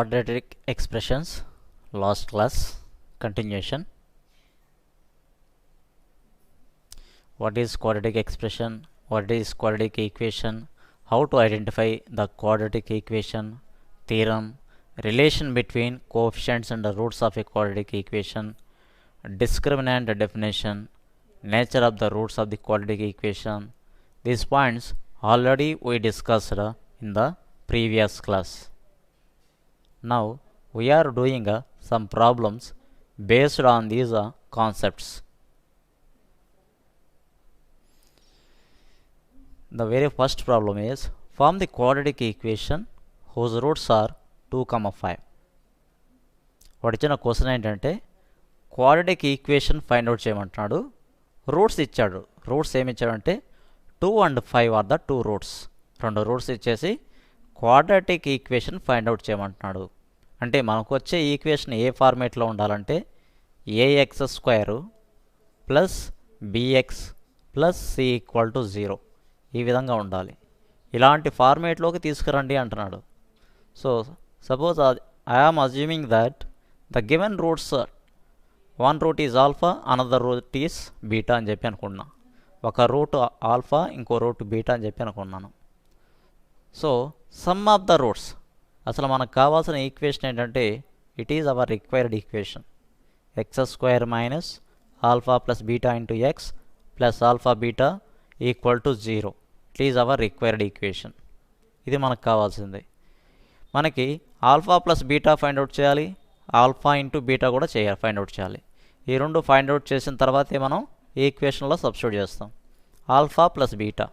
Quadratic expressions, last class, continuation. What is quadratic expression? What is quadratic equation? How to identify the quadratic equation, theorem, relation between coefficients and the roots of a quadratic equation, discriminant definition, nature of the roots of the quadratic equation. These points already we discussed in the previous class. Now we are doing some problems based on these concepts. The very first problem is form the quadratic equation whose roots are 2, 5. వాడు ఇచ్చిన question ఏంటంటే quadratic equation find out చేయమంటున్నాడు. Roots ఇచ్చాడు. Roots ఏమి ఇచ్చాడంటే 2 and 5 are the 2 roots. 2 roots ఇచ్చేసి quadratic equation find out చేయమంటున్నాడు. అంటే మనకు వచ్చే ఈక్వేషన్ ఏ ఫార్మేట్లో ఉండాలంటే ax square plus bx plus c equal to 0 ఈ విధంగా ఉండాలి. ఇలాంటి ఫార్మేట్లోకి తీసుకురండి అంటున్నాడు. So suppose I am assuming that the given roots one root is alpha another root is beta అని చెప్పి అనుకున్నా. ఒక రూట్ ఆల్ఫా ఇంకో రూట్ బీటా అని చెప్పి అనుకున్నాను. So some of the roots, అసలు మనకు కావాల్సిన ఈక్వేషన్ ఏంటంటే it is our required equation X square minus alpha plus beta into x plus alpha beta equal to 0. It is our required equation. ఇది మనకు కావాల్సింది. మనకి alpha plus beta find out చేయాలి, alpha into beta కూడా find out చేయాలి. ఈ రెండు find out చేసిన తర్వాతే మనం ఈ ఈక్వేషన్లో సబ్స్టిట్యూట్ చేస్తాం. ఆల్ఫా ప్లస్ బీటా,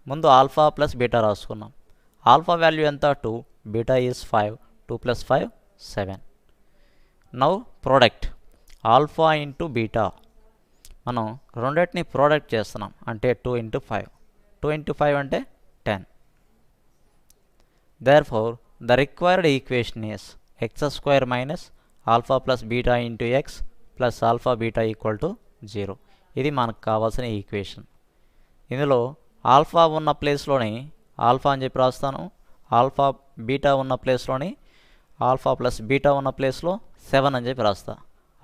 ముందు ఆల్ఫా ప్లస్ బీటా రాసుకున్నాం. ఆల్ఫా వాల్యూ ఎంత 2, beta is 5, 2 + 5 7. Now product alpha into beta, మనం రెండింటిని ప్రోడక్ట్ చేస్తున్నాం అంటే 2 × 5, 2 × 5 అంటే 10. Therefore the required equation is x square minus alpha plus beta into x plus alpha beta equal to 0. ఇది మనకు కావాల్సిన ఈక్వేషన్. ఇందులో ఆల్ఫా ఉన్న ప్లేస్లోని ఆల్ఫా అని చెప్పి రాస్తాను, ఆల్ఫా బీటా ఉన్న ప్లేస్లోని ఆల్ఫా ప్లస్ బీటా ఉన్న ప్లేస్లో 7 అని చెప్పి రాస్తా.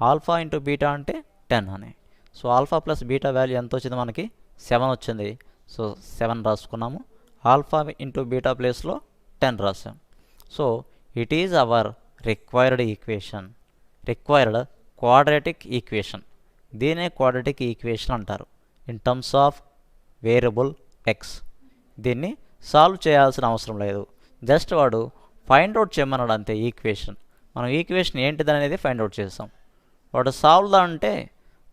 ఆల్ఫా ఇంటూ బీటా అంటే 10 అని. So alpha plus beta value ఎంత వచ్చింది మనకి 7 వచ్చింది. సో 7 రాసుకున్నాము. ఆల్ఫా ఇంటూ బీటా ప్లేస్లో 10 రాసాం. So it is our required equation, required quadratic equation. దీనే క్వాడ్రాటిక్ ఈక్వేషన్ అంటారు in terms of variable X. దీన్ని సాల్వ్ చేయాల్సిన అవసరం లేదు, జస్ట్ వాడు ఫైండ్ అవుట్ చేయమన్నాడు అంతే. ఈక్వేషన్ మనం ఈక్వేషన్ ఏంటిదని అనేది ఫైండ్ అవుట్ చేస్తాం. వాడు సాల్వ్ అంటే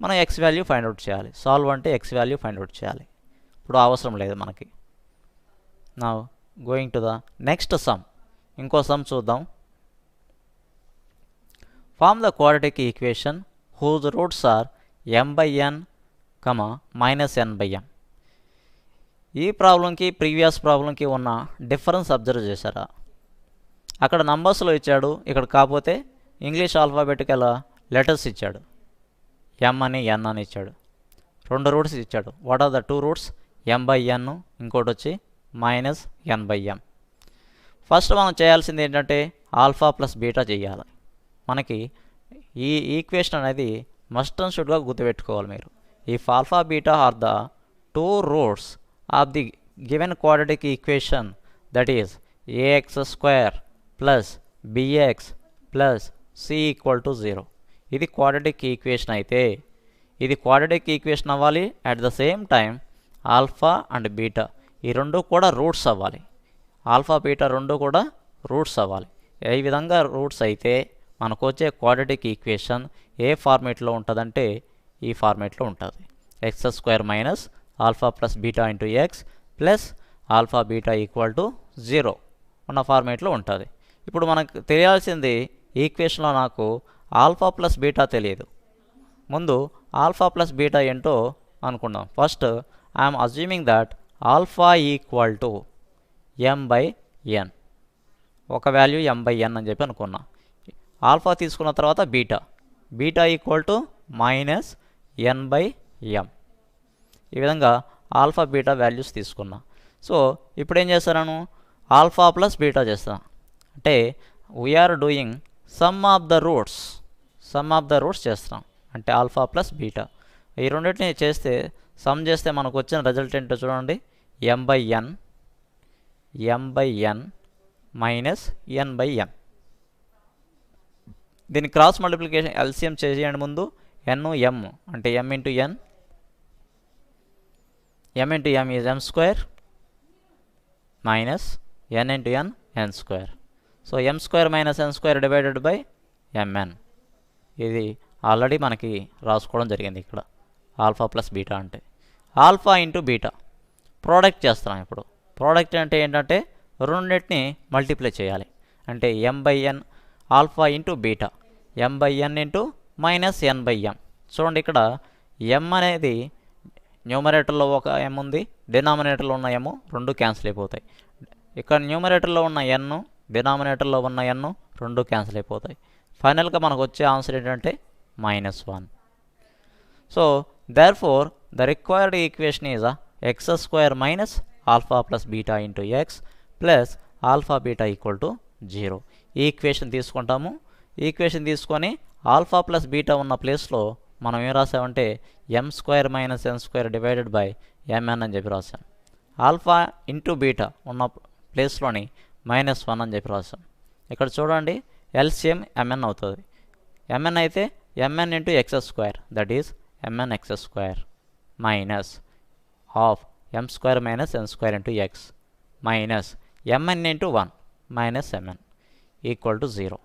మనం ఎక్స్ వాల్యూ ఫైండ్ అవుట్ చేయాలి, సాల్వ్ అంటే ఎక్స్ వాల్యూ ఫైండ్ అవుట్ చేయాలి. ఇప్పుడు అవసరం లేదు మనకి. Now going to the next sum. ఇంకో సమ్ చూద్దాం. Form the quadratic equation whose roots are m/n, -n/m. ఈ ప్రాబ్లంకి ప్రీవియస్ ప్రాబ్లంకి ఉన్న డిఫరెన్స్ అబ్జర్వ్ చేశారా? అక్కడ నంబర్స్లో ఇచ్చాడు, ఇక్కడ కాకపోతే ఇంగ్లీష్ ఆల్ఫాబెటికల్ లెటర్స్ ఇచ్చాడు. m అని n అని ఇచ్చాడు. 2 రూట్స్ ఇచ్చాడు. What are the 2 roots? m/n, ఇంకోటి వచ్చి -n/m. ఫస్ట్ మనం చేయాల్సింది ఏంటంటే ఆల్ఫా ప్లస్ బీటా చేయాలి. మనకి ఈ ఈక్వేషన్ అనేది మస్ట్ అండ్ షుడ్గా గుర్తుపెట్టుకోవాలి మీరు. If alpha beta are the 2 roots of the given quadratic equation that is ax² plus bx plus c equal to 0. ఇది క్వాడ్రాటిక్ ఈక్వేషన్ అయితే, ఇది క్వాడ్రాటిక్ ఈక్వేషన్ అవ్వాలి. At the same time alpha and beta ఈ రెండు కూడా roots అవ్వాలి. Alpha beta రెండు కూడా రూట్స్ అవ్వాలి. ఈ విధంగా రూట్స్ అయితే మనకు వచ్చే క్వాడ్రాటిక్ ఈక్వేషన్ ఏ ఫార్మేట్లో ఉంటుందంటే ఈ ఫార్మేట్లో ఉంటుంది. x² minus alpha plus beta into x plus alpha beta equal to 0 ఉన్న ఫార్మేట్లో ఉంటుంది. ఇప్పుడు మనకు తెలియాల్సింది ఈక్వేషన్లో నాకు ఆల్ఫా ప్లస్ బీటా తెలియదు. ముందు ఆల్ఫా ప్లస్ బీటా ఏంటో అనుకుందాం. First I'm assuming that alpha equal to m/n, ఒక వాల్యూ m/n అని చెప్పి అనుకున్నా. ఆల్ఫా తీసుకున్న తర్వాత beta, beta equal to -n/m. ఈ విధంగా ఆల్ఫా బీటా వాల్యూస్ తీసుకున్నా. సో ఇప్పుడు ఏం చేస్తాను, ఆల్ఫా ప్లస్ బీటా చేస్తాను. అంటే we're doing sum of the roots చేస్తున్నాం. అంటే ఆల్ఫా ప్లస్ బీటా ఈ రెండింటిని చేస్తే సమ్ చేస్తే మనకు వచ్చిన రిజల్ట్ ఏంటో చూడండి. m/n minus n/m. దీని క్రాస్ మల్టిప్లికేషన్ ఎల్సిఎం చేయండి ముందు. n m అంటే m into n is m square minus n into n square. So m square minus n square divided by mn. ఇది ఆల్రెడీ మనకి రాసుకోవడం జరిగింది ఇక్కడ. ఆల్ఫా ప్లస్ బీటా అంటే ఆల్ఫా ఇంటూ బీటా ప్రోడక్ట్ చేస్తున్నాం. ఇప్పుడు ప్రోడక్ట్ అంటే ఏంటంటే రెండింటిని మల్టిప్లై చేయాలి. అంటే m/n alpha into beta m/n into minus n/m. చూడండి ఇక్కడ m అనేది న్యూమరేటర్లో ఒక m ఉంది, డినామినేటర్లో ఉన్న m రెండు క్యాన్సిల్ అయిపోతాయి. ఇక్కడ న్యూమరేటర్లో ఉన్న n డినామినేటర్లో ఉన్న n రెండు క్యాన్సిల్ అయిపోతాయి. ఫైనల్గా మనకు వచ్చే ఆన్సర్ ఏంటంటే -1. So therefore the required equation is x square minus alpha plus beta into x plus alpha beta equal to 0. ఈ ఈక్వేషన్ తీసుకుంటాము. ఈక్వేషన్ తీసుకొని ఆల్ఫా ప్లస్ బీటా ఉన్న ప్లేస్లో మనం ఏం రాసామంటే m square minus n square divided by mn అని చెప్పి రాసాం. ఆల్ఫా ఇంటూ బీటా ఉన్న ప్లేస్లోని -1 అని చెప్పి రాసాం. ఇక్కడ చూడండి ఎల్సిఎం mn అవుతుంది. mn అయితే mn into X square that is mn x square minus half m square minus n square into X minus mn into 1 minus mn equal to 0.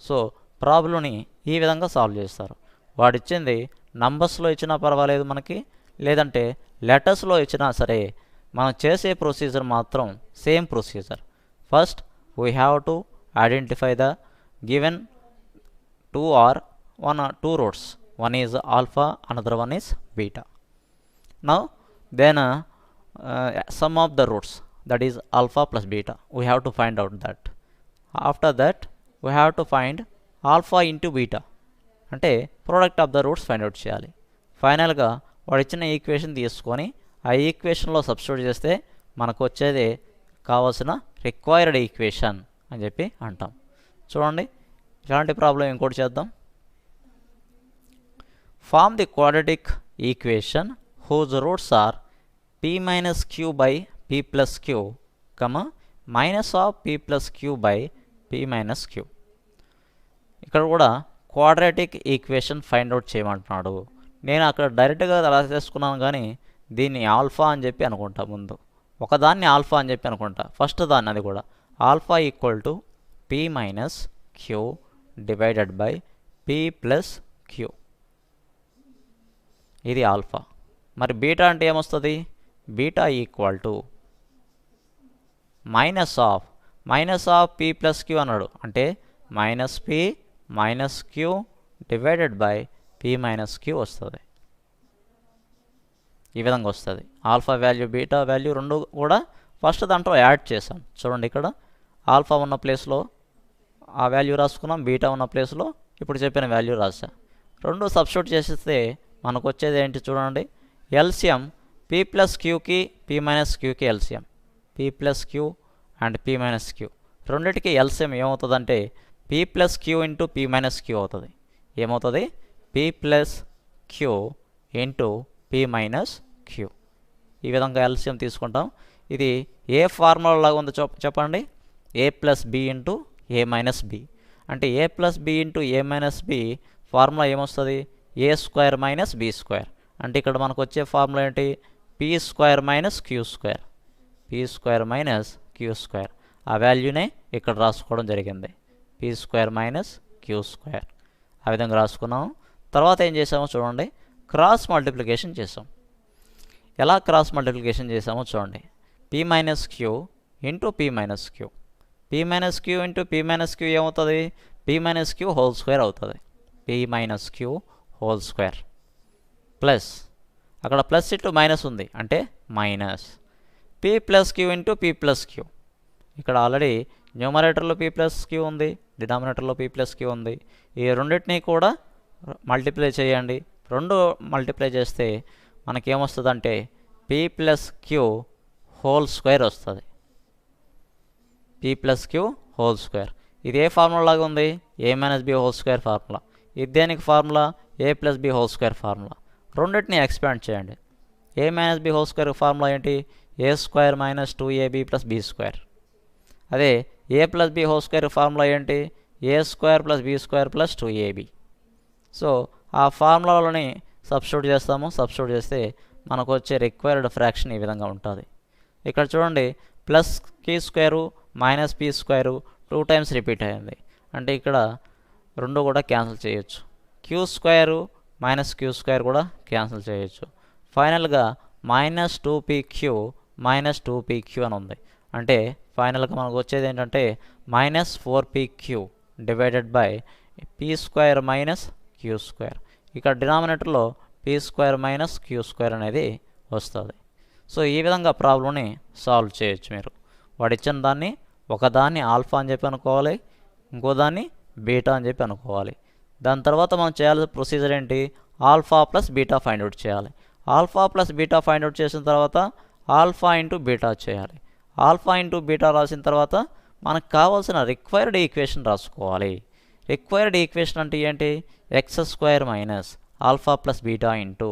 So ప్రాబ్లంని ఈ విధంగా సాల్వ్ చేస్తారు. వాడిచ్చింది నంబర్స్లో ఇచ్చినా పర్వాలేదు మనకి, లేదంటే లెటర్స్లో ఇచ్చినా సరే మనం చేసే ప్రొసీజర్ మాత్రం same procedure. First we have to identify the given two roots. One is alpha, another one is beta. Now then sum of the roots, that is alpha plus beta, we have to find out that. After that we have to find alpha into beta అంటే product of the roots find out చేయాలి. ఫైనల్గా వాడు ఇచ్చిన equation తీసుకొని ఆ ఈక్వేషన్లో substitute చేస్తే మనకు వచ్చేది కావాల్సిన రిక్వైర్డ్ ఈక్వేషన్ అని చెప్పి అంటాం. చూడండి ఇలాంటి ప్రాబ్లం ఇంకోటి చేద్దాం. Form the quadratic equation whose roots are p minus q by p plus q, minus of p plus q by p minus q. ఇక్కడ కూడా క్వాడ్రాటిక్ ఈక్వేషన్ ఫైండ్ అవుట్ చేయమంటున్నాడు. నేను అక్కడ డైరెక్ట్గా అలా చేసుకున్నాను, కానీ దీన్ని ఆల్ఫా అని చెప్పి అనుకుంటా. ముందు ఒకదాన్ని ఆల్ఫా అని చెప్పి అనుకుంటా, ఫస్ట్ దాన్ని అది కూడా alpha equal to p minus q divided by p plus q. ఇది ఆల్ఫా. మరి బీటా అంటే ఏమొస్తుంది? Beta equal to minus of p plus q అన్నాడు, అంటే minus p minus q divided by p minus q వస్తుంది. ఈ విధంగా వస్తుంది. ఆల్ఫా వాల్యూ బీటా వాల్యూ రెండు కూడా ఫస్ట్ దాంట్లో యాడ్ చేసాం. చూడండి ఇక్కడ ఆల్ఫా ఉన్న ప్లేస్లో ఆ వాల్యూ రాసుకున్నాం, బీటా ఉన్న ప్లేస్లో ఇప్పుడు చెప్పిన వాల్యూ రాసాం. రెండు సబ్స్టిట్యూట్ చేసేస్తే మనకు వచ్చేది ఏంటి చూడండి. ఎల్సిఎం p ప్లస్ క్యూకి p మైనస్ క్యూకి LCM p plus Q and p minus Q రెండింటికి ఎల్సిఎం ఏమవుతుందంటే p plus Q into p minus Q అవుతుంది. ఏమవుతుంది? p plus Q into p minus Q. ఈ విధంగా ఎల్సిఎం తీసుకుంటాం. ఇది ఏ ఫార్ములా లాగా ఉందో చెప్పండి. a plus B into A minus B, అంటే ఏ plus B into A minus B formula ఏమొస్తుంది? A square minus B square. అంటే ఇక్కడ మనకు వచ్చే ఫార్ములా ఏంటి? P square minus Q square, P square minus Q square. ఆ వాల్యూనే ఇక్కడ రాసుకోవడం జరిగింది, P square minus Q square. ఆ విధంగా రాసుకున్నాము. తర్వాత ఏం చేసామో చూడండి, క్రాస్ మల్టిప్లికేషన్ చేసాం. ఎలా క్రాస్ మల్టిప్లికేషన్ చేసామో చూడండి. P minus Q into P minus Q, P minus Q into P minus Q ఏమవుతుంది? P minus Q whole square అవుతుంది. P minus Q whole square plus అక్కడ ప్లస్ ఇటు మైనస్ ఉంది, అంటే minus P plus Q into P plus Q. ఇక్కడ already న్యూమరేటర్లో P plus Q ఉంది, డినామినేటర్లో పీ ప్లస్ క్యూ ఉంది. ఈ రెండింటినీ కూడా మల్టిప్లై చేయండి. రెండు మల్టిప్లై చేస్తే మనకేమొస్తుందంటే P plus Q whole square వస్తుంది. P plus Q whole square. ఇది ఏ ఫార్ములా లాగా ఉంది? A minus B whole square formula. ఇది దేనికి ఫార్ములా? ఏ plus B whole square formula. రెండింటిని ఎక్స్పాండ్ చేయండి. A minus B whole square formula ఏంటి? A square minus 2ab plus B square. అదే A plus B whole square formula ఏంటి? A square plus B square plus 2ab. So ఆ ఫార్ములాలోని substitute చేస్తాము. Substitute చేస్తే మనకు వచ్చే రిక్వైర్డ్ ఫ్రాక్షన్ ఈ విధంగా ఉంటుంది. ఇక్కడ చూడండి, ప్లస్ కి square minus P square 2 times repeat అయింది. అంటే ఇక్కడ రెండు కూడా క్యాన్సిల్ చేయొచ్చు. Q square minus Q square కూడా క్యాన్సిల్ చేయొచ్చు. ఫైనల్గా మైనస్ 2pq మైనస్ 2pq అని ఉంది. అంటే ఫైనల్గా మనకు వచ్చేది ఏంటంటే minus 4pq divided by P square minus Q square. ఇక్కడ డినామినేటర్లో P square minus Q square అనేది వస్తుంది. సో ఈ విధంగా ప్రాబ్లమ్ని సాల్వ్ చేయొచ్చు మీరు. వాడు ఇచ్చిన దాన్ని ఒకదాన్ని ఆల్ఫా అని చెప్పి అనుకోవాలి, ఇంకో దాన్ని బీటా అని చెప్పి అనుకోవాలి. దాని తర్వాత మనం చేయాల్సిన ప్రొసీజర్ ఏంటి? Alpha plus beta find out చేయాలి. Alpha plus beta find out చేసిన తర్వాత ఆల్ఫా ఇంటూ బీటా చేయాలి. ఆల్ఫా ఇంటూ బీటా రాసిన తర్వాత మనకు కావాల్సిన రిక్వైర్డ్ ఈక్వేషన్ రాసుకోవాలి. రిక్వైర్డ్ ఈక్వేషన్ అంటే ఏంటి? X square minus alpha plus beta into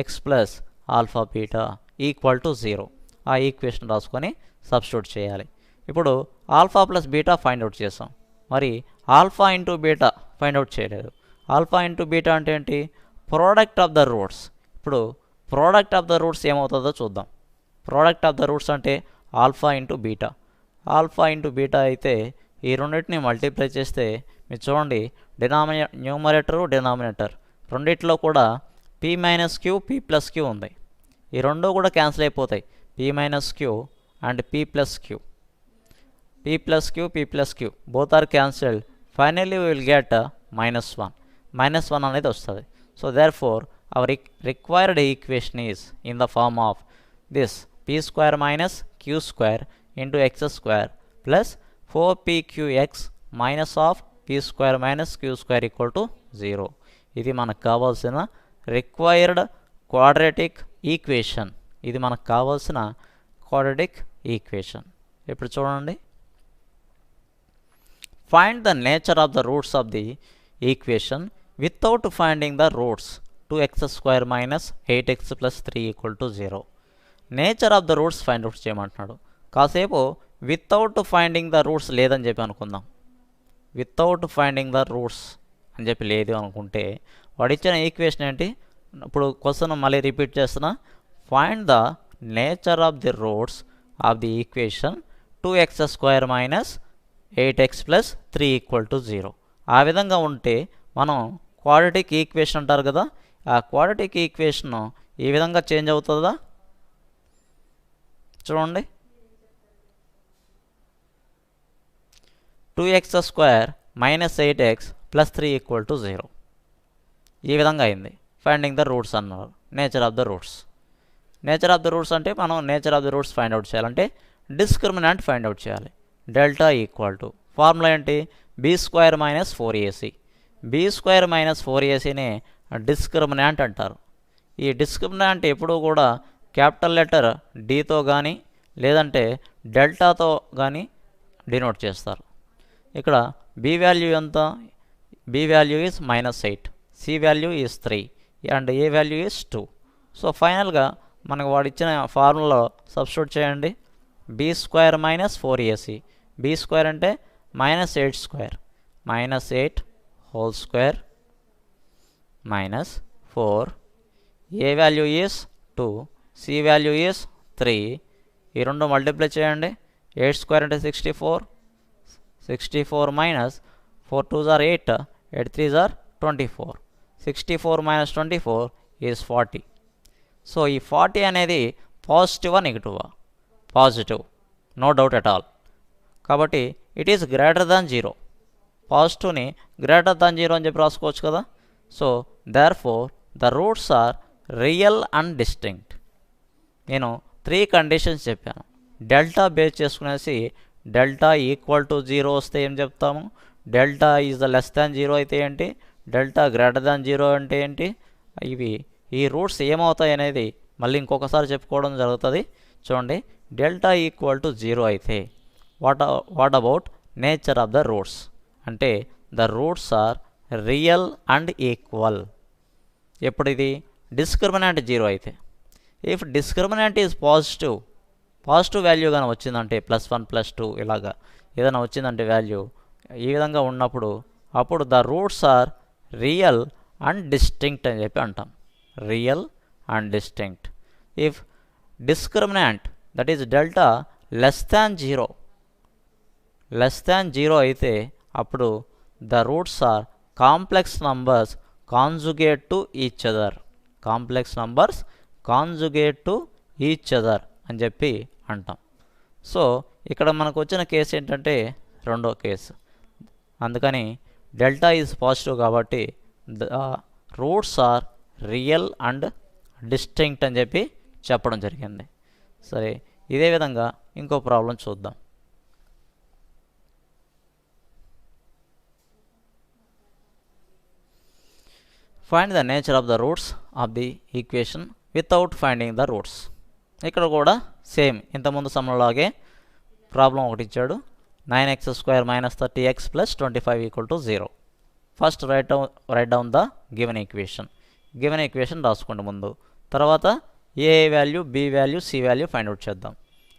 x plus alpha beta equal to 0. ఆ ఈక్వేషన్ రాసుకొని సబ్స్టిట్యూట్ చేయాలి. ఇప్పుడు alpha plus beta find out చేసాం, మరి alpha into beta find out చేయలేదు. ఆల్ఫా ఇంటూ బీటా అంటే ఏంటి? Product of the roots. ఇప్పుడు ప్రోడక్ట్ ఆఫ్ ద రూట్స్ ఏమవుతుందో చూద్దాం. ప్రోడక్ట్ ఆఫ్ ద రూట్స్ అంటే alpha into beta. Alpha into beta అయితే ఈ రెండింటిని మల్టిప్లై చేస్తే మీరు చూడండి, న్యూమరేటరు డినామినేటర్ రెండిట్లో కూడా P minus Q P plus Q ఉంది. ఈ రెండు కూడా క్యాన్సిల్ అయిపోతాయి. P minus Q and P plus Q. P plus Q P plus Q both are cancelled. Finally we will get -1. -1 అనేది వస్తుంది. So therefore our required equation is in the form of this P square minus Q square into X square plus 4pqx minus of P square minus Q square equal to 0. ఇది మనకు కావాల్సిన required quadratic equation. ఇది మనకు కావాల్సిన quadratic equation. ఇప్పుడు చూడండి, find the nature of the roots of the equation without finding the roots 2x square minus 8x plus 3 equal to 0. Nature of the roots find out చేయమంటున్నాడు. కాసేపు without finding the roots లేదని చెప్పి అనుకుందాం. Without finding the roots అని చెప్పి లేదు అనుకుంటే వాడు ఇచ్చిన ఈక్వేషన్ ఏంటి? ఇప్పుడు క్వశ్చన్ మళ్ళీ రిపీట్ చేస్తున్నా. Find the nature of the roots of the equation 2x square minus 8x plus 3 equal to 0. ఆ విధంగా ఉంటే మనం క్వాడ్రాటిక్ ఈక్వేషన్ అంటారు కదా, ఆ క్వాడ్రాటిక్ ఈక్వేషన్ ఈ విధంగా చేంజ్ అవుతుందా? చూడండి, 2x square minus 8x plus 3 equal to 0. ఈ విధంగా అయింది. ఫైండింగ్ ద రూట్స్ అన్నారు. Nature of the roots. Nature of the roots అంటే మనం nature of the roots find out చేయాలంటే డిస్క్రిమినెంట్ ఫైండ్ అవుట్ చేయాలి. డెల్టా ఈక్వల్ టు ఫార్ములా ఏంటి? B square minus 4ac. Be square minus 4acని discriminant అంటారు. ఈ discriminant ఎప్పుడూ కూడా క్యాపిటల్ లెటర్ డీతో కానీ లేదంటే డెల్టాతో కానీ డినోట్ చేస్తారు. ఇక్కడ బీ వాల్యూ ఎంత? B value is -8, C value is 3 and A value is 2. So ఫైనల్గా మనకు వాడు ఇచ్చిన ఫార్ములాలో సబ్స్టిట్యూట్ చేయండి. B square minus 4ac. Be square అంటే -8 square, -8 whole square minus 4. A value is 2, C value is 3. ఈ రెండు మల్టిప్లై చేయండి. 8 స్క్వేర్ అంటే 64. 64 minus 4 2s are 8, 8 3s are 24. 64 minus 24 is 40. So ఈ 40 అనేది పాజిటివా నెగిటివా? Positive, no doubt at all. కాబట్టి ఇట్ ఈస్ గ్రేటర్ దాన్ 0. పాజిటివ్ని గ్రేటర్ దాన్ 0 అని చెప్పి రాసుకోవచ్చు కదా. So therefore the roots are real and distinct. నేను 3 కండిషన్స్ చెప్పాను. డెల్టా బేస్ చేసుకునేసి డెల్టా ఈక్వల్ టు 0 వస్తే ఏం చెప్తాము? Delta is the less than 0 అయితే ఏంటి? డెల్టా గ్రేటర్ దాన్ 0 అంటే ఏంటి? ఈ రూట్స్ ఏమవుతాయి అనేది మళ్ళీ ఇంకొకసారి చెప్పుకోవడం జరుగుతుంది. చూడండి, డెల్టా ఈక్వల్ టు 0 అయితే what about nature of the roots? అంటే the roots are real and equal. ఎప్పుడు ఇది డిస్క్రిమినెంట్ 0 అయితే. If discriminant is positive value కానీ వచ్చిందంటే +1 +2 ఇలాగా ఏదైనా వచ్చిందంటే వాల్యూ ఈ విధంగా ఉన్నప్పుడు అప్పుడు the roots are real and distinct అని చెప్పి అంటాం. Real and distinct. If discriminant that is delta less than zero అయితే అప్పుడు the roots are complex numbers conjugate to each other. Complex numbers conjugate to each other అని చెప్పి అంటాం. So ఇక్కడ మనకు వచ్చిన కేసు ఏంటంటే రెండో కేసు. అందుకని డెల్టా ఈజ్ పాజిటివ్ కాబట్టి the roots are real and distinct అని చెప్పి చెప్పడం జరిగింది. సరే, ఇదే విధంగా ఇంకో ప్రాబ్లం చూద్దాం. Find the nature of the roots of the equation without finding the roots. ఇక్కడ కూడా సేమ్ ఇంతకుముందు సమ్లాగే ప్రాబ్లం ఒకటి ఇచ్చాడు. 9x² - 30x + 25 = 0. First write down the given equation రాసుకోండి ముందు. తర్వాత a value, b value, c value find out చేద్దాం.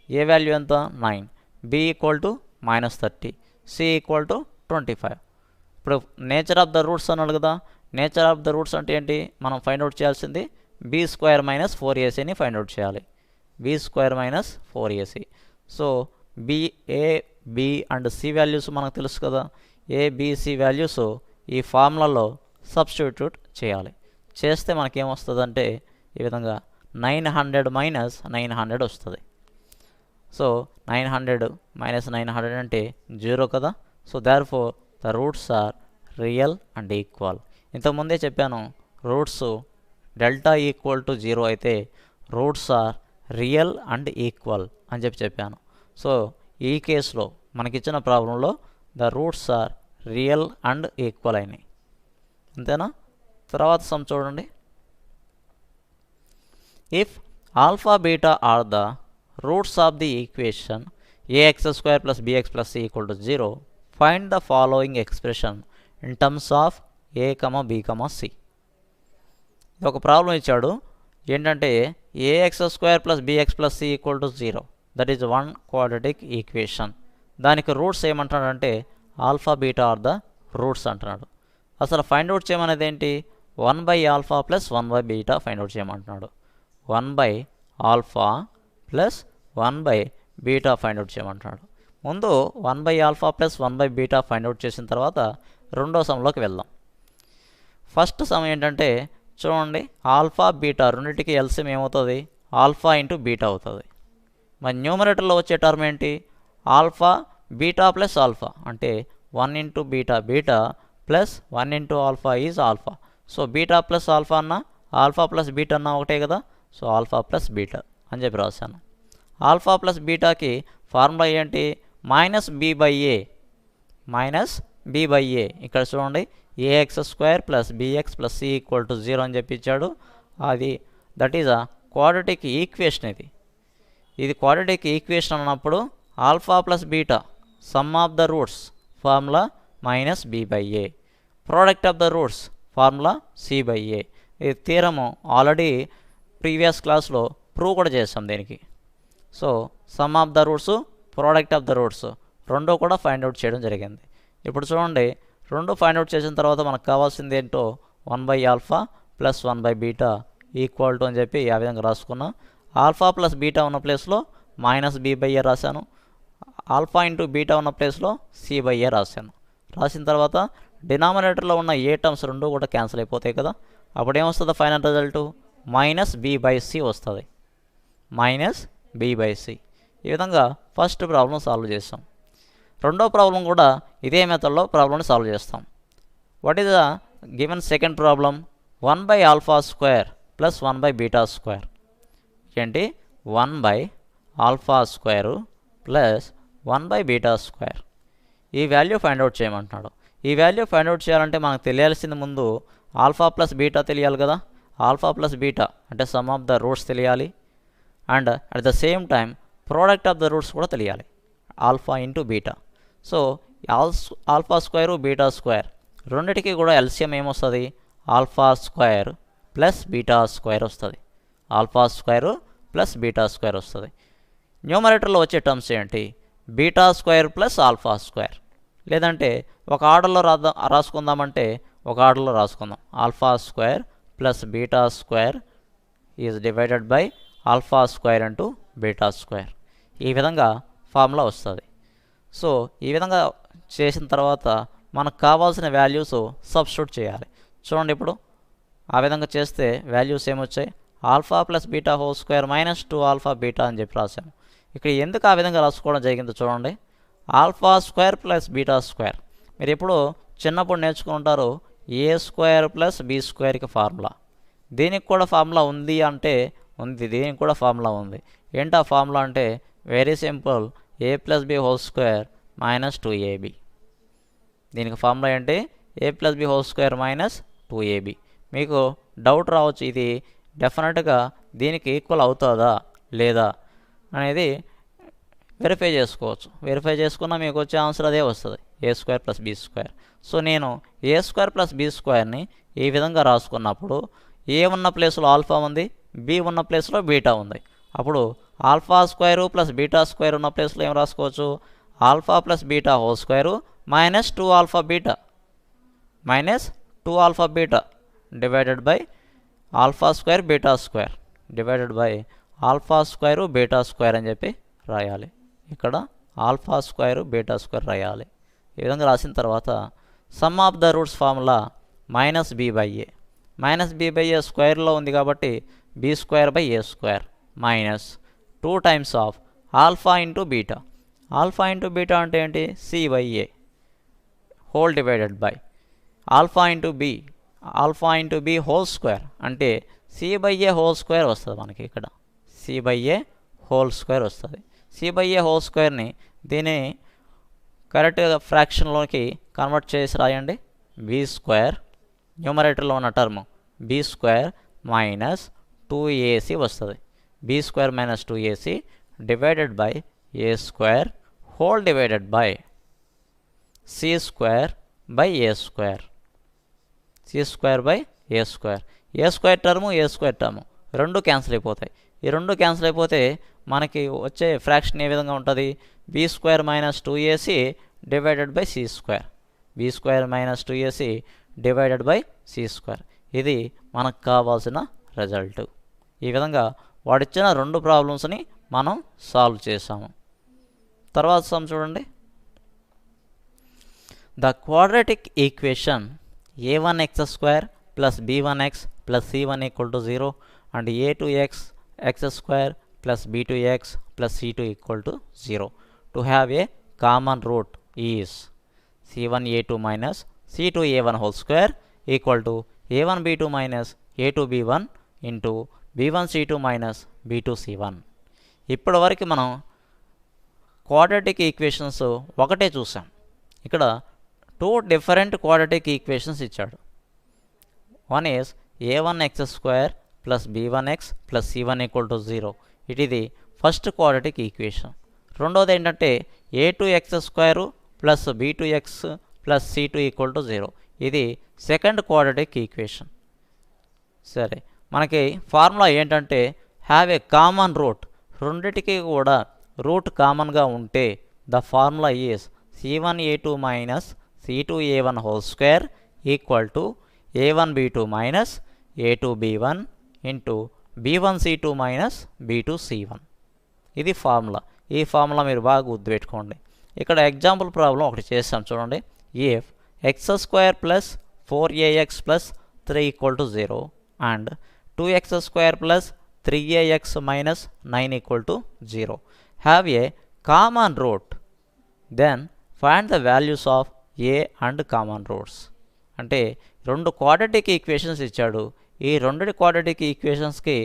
A value ఎంత 9, బి = -30, సి = 25. ఇప్పుడు నేచర్ ఆఫ్ ద రూట్స్ అన్నాడు కదా. నేచర్ ఆఫ్ ద రూట్స్ అంటే ఏంటి? మనం ఫైండ్ అవుట్ చేయాల్సింది b² - 4ac ఫైండ్ అవుట్ చేయాలి. b² - 4ac. So A, B and C values మనకు తెలుసు కదా. ఏ, బి, సి వాల్యూస్ ఈ ఫార్ములాలో సబ్స్టిట్యూట్ చేయాలి. చేస్తే మనకేమొస్తుందంటే ఈ విధంగా 900 - 900 వస్తుంది. సో 900 - 900 అంటే 0 కదా. So therefore the roots are real and equal. ఇంతకుముందే చెప్పాను, రూట్స్ డెల్టా = 0 అయితే roots are real and equal అని చెప్పాను. సో ఈ కేసులో మనకిచ్చిన ప్రాబ్లంలో the roots are real and equal అయినాయి. అంతేనా? తర్వాత సమ్ చూడండి. If alpha beta are the roots of the equation ax² + bx + c = 0, find the following expression in terms of a, b, c. ఇది ఒక ప్రాబ్లం ఇచ్చాడు. ఏంటంటే ax² + bx + c = 0. That is one quadratic equation. దానికి roots ఏమంటాడంటే alpha beta are the roots అంటున్నాడు. అసలు find out చేయమనేది ఏంటి? 1/α + 1/β find out చేయమంటున్నాడు. 1/α + 1/β ఫైండ్ అవుట్ చేయమంటున్నాడు. ముందు 1/α + 1/β ఫైండ్ అవుట్ చేసిన తర్వాత రెండో సమ్లోకి వెళ్దాం. ఫస్ట్ సమ్ ఏంటంటే చూడండి, ఆల్ఫా బీటా రెండింటికి ఎల్సిఎం ఏమవుతుంది? ఆల్ఫా ఇంటూ బీటా అవుతుంది. మరి న్యూమరేటర్లో వచ్చే టర్మ్ ఏంటి? ఆల్ఫా బీటా ప్లస్ ఆల్ఫా అంటే 1 into beta beta plus 1 into alpha is alpha. So beta plus alpha అన్న ఆల్ఫా ప్లస్ బీటా అన్న ఒకటే కదా. సో ఆల్ఫా ప్లస్ బీటా అని చెప్పి రాశాను. ఆల్ఫా ప్లస్ బీటాకి ఫార్ములా ఏంటి? -b/a. -b/a. ఇక్కడ చూడండి, ax² + bx + c = 0 అని చెప్పి ఇచ్చాడు. అది that is a quadratic equation. ఇది క్వాడ్రాటిక్ ఈక్వేషన్ అన్నప్పుడు alpha plus beta some of the roots formula -b/a. Product of the roots formula c/a. ఈ థీరము ఆల్రెడీ ప్రీవియస్ క్లాస్లో ప్రూవ్ కూడా చేసాం దీనికి. So some of the roots, product of the roots రెండూ కూడా find out చేయడం జరిగింది. ఇప్పుడు చూడండి, రెండు ఫైండ్ అవుట్ చేసిన తర్వాత మనకు కావాల్సింది ఏంటో 1/α + 1/β = అని చెప్పి ఆ విధంగా రాసుకున్నాం. ఆల్ఫా ప్లస్ బీటా ఉన్న ప్లేస్లో -b/a రాశాను. ఆల్ఫా ఇంటూ బీటా ఉన్న ప్లేస్లో c/a రాశాను. రాసిన తర్వాత డినామినేటర్లో ఉన్న ఏ టర్మ్స్ రెండు కూడా క్యాన్సిల్ అయిపోతాయి కదా. అప్పుడు ఏమొస్తుంది? ఫైనల్ రిజల్ట్ -b/c వస్తుంది. -b/c. ఈ విధంగా ఫస్ట్ ప్రాబ్లం సాల్వ్ చేస్తాం. రెండో ప్రాబ్లం కూడా ఇదే మెథడ్లో ప్రాబ్లమ్ని సాల్వ్ చేస్తాం. What is the given second problem? 1/α² + 1/β². ఏంటి? 1/α² + 1/β². ఈ వాల్యూ ఫైండ్ అవుట్ చేయమంటున్నాడు. ఈ వాల్యూ ఫైండ్ అవుట్ చేయాలంటే మనకు తెలియాల్సింది ముందు ఆల్ఫా ప్లస్ బీటా తెలియాలి కదా. ఆల్ఫా ప్లస్ బీటా అంటే సమ్ ఆఫ్ ద రూట్స్ తెలియాలి. And at the same time product of the roots కూడా తెలియాలి, alpha into beta. So alpha square beta square రెండిటికి కూడా ఎల్సిఎం ఏమొస్తుంది? Alpha square plus beta square వస్తుంది. Alpha square plus beta square వస్తుంది. న్యూమరేటర్లో వచ్చే టర్మ్స్ ఏంటి? Beta square plus alpha square. లేదంటే ఒక ఆర్డర్లో రాసుకుందామంటే ఒక ఆర్డర్లో రాసుకుందాం. Alpha square plus beta square is divided by alpha square into beta square. ఈ విధంగా ఫార్ములా వస్తుంది. సో ఈ విధంగా చేసిన తర్వాత మనకు కావాల్సిన వాల్యూస్ సబ్స్టిట్యూట్ చేయాలి. చూడండి, ఇప్పుడు ఆ విధంగా చేస్తే వాల్యూస్ ఏమొచ్చాయి? Alpha plus beta whole square minus 2 alpha beta అని చెప్పి రాశాము. ఇక్కడ ఎందుకు ఆ విధంగా రాసుకోవడం జరిగిందో చూడండి. Alpha square plus beta square మీరు ఎప్పుడు చిన్నప్పుడు నేర్చుకుంటారు. ఏ స్క్వేర్ ప్లస్ బీ స్క్వేర్కి ఫార్ములా. దీనికి కూడా ఫార్ములా ఉంది అంటే ఉంది, దీనికి కూడా ఫార్ములా ఉంది. ఏంటి ఆ ఫార్ములా అంటే very simple, a plus B whole square minus 2ab. దీనికి ఫార్ములా ఏంటి? A plus B whole square minus 2ab. మీకు డౌట్ రావచ్చు, ఇది డెఫినెట్గా దీనికి ఈక్వల్ అవుతుందా లేదా అనేది వెరిఫై చేసుకోవచ్చు. వెరిఫై చేసుకున్నా మీకు వచ్చే ఆన్సర్ అదే వస్తుంది, a square plus b square. So నేను ఏ స్క్వేర్ ప్లస్ బీ స్క్వేర్ని ఈ విధంగా రాసుకున్నప్పుడు ఏ ఉన్న ప్లేస్లో ఆల్ఫా ఉంది, బి ఉన్న ప్లేస్లో బీటా ఉంది. అప్పుడు alpha square plus beta square ఉన్న ప్లేస్లో ఏం రాసుకోవచ్చు? Alpha plus beta whole square minus 2 alpha beta minus 2 alpha beta divided by alpha square beta square divided by alpha square beta square అని చెప్పి రాయాలి. ఇక్కడ ఆల్ఫా స్క్వేరు బీటా స్క్వేర్ రాయాలి. ఈ విధంగా రాసిన తర్వాత sum of the roots formula minus b by a. Minus b by a స్క్వేర్లో ఉంది కాబట్టి b square by A square minus 2 times of alpha into beta. Alpha into beta అంటే ఏంటి? C by a whole divided by alpha into b. Alpha into b whole square అంటే c by a whole square వస్తుంది మనకి. ఇక్కడ c by a whole square వస్తుంది. C by a whole స్క్వేర్ని దీన్ని కరెక్ట్గా ఫ్రాక్షన్లోకి convert చేసి రాయండి. బి స్క్వేర్ న్యూమరేటర్లో ఉన్న term B square minus 2ac వస్తుంది. B square minus 2ac divided by A square whole divided by C square by A square. C square by A square. A square term A square term రెండు cancel అయిపోతాయి. ఈ రెండు cancel అయిపోతే మనకి వచ్చే fraction ఏ విధంగా ఉంటుంది? B square minus 2ac divided by C square. B square minus 2ac divided by C square. ఇది మనకు కావాల్సిన రిజల్ట్. ఈ విధంగా వాడిచ్చిన రెండు ప్రాబ్లమ్స్ని మనం సాల్వ్ చేసాము. తర్వాత సమ్ చూడండి. The quadratic equation a1x square plus b1x plus c1 equal to 0 and a2x x square plus b2x plus c2 equal to 0 to have a common root is c1a2 minus c2a1 whole square equal to a1b2 minus a2b1 into b1c2 minus b2c1. ఇప్పటి వరకు మనం quadratic equations ఒకటే చూసాం. ఇక్కడ 2 different quadratic equations ఇచ్చాడు. One is a1x square plus b1x plus c1 equal to 0. ఇది first quadratic equation. రెండోది ఏంటంటే a2x square plus b2x plus c2 equal to 0. ఇది సెకండ్ క్వాడ్రాటిక్ ఈక్వేషన్. సరే, మనకి ఫార్ములా ఏంటంటే హ్యావ్ ఏ కామన్ రూట్. రెండిటికి కూడా రూట్ కామన్గా ఉంటే the formula is c1a2 minus c2a1 whole square equal to a1b2 minus a2b1 into b1c2 minus b2c1. ఇది formula. ఈ ఫార్ములా మీరు బాగా గుర్తుపెట్టుకోండి. ఇక్కడ ఎగ్జాంపుల్ ప్రాబ్లం ఒకటి చేస్తాం చూడండి. If X square plus 4ax plus 3 equal to 0 and 2x square plus 3ax minus 9 equal to 0 have a common root, then find the values of A and common roots. అంటే రెండు quadratic equations ఇచ్చాడు. ఈ రెండు quadratic ఈక్వేషన్స్కి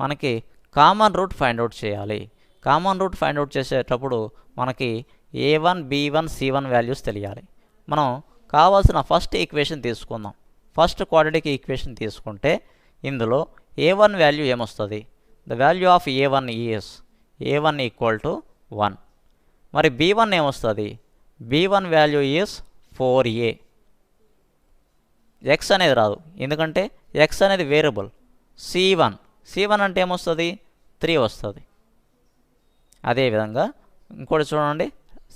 మనకి common route find out చేయాలి. Common route find out చేసేటప్పుడు మనకి a1 b1 c1 values తెలియాలి. మనం కావాల్సిన ఫస్ట్ ఈక్వేషన్ తీసుకుందాం. ఫస్ట్ క్వాడ్రాటిక్ ఈక్వేషన్ తీసుకుంటే ఇందులో a1 వాల్యూ ఏమొస్తుంది? The value of a1 is a1 equal to 1. మరి b1 ఏమొస్తుంది? b1 value is 4a. X అనేది రాదు, ఎందుకంటే ఎక్స్ అనేది వేరియబుల్. c1 అంటే ఏమొస్తుంది? 3 వస్తుంది. అదేవిధంగా ఇంకోటి చూడండి,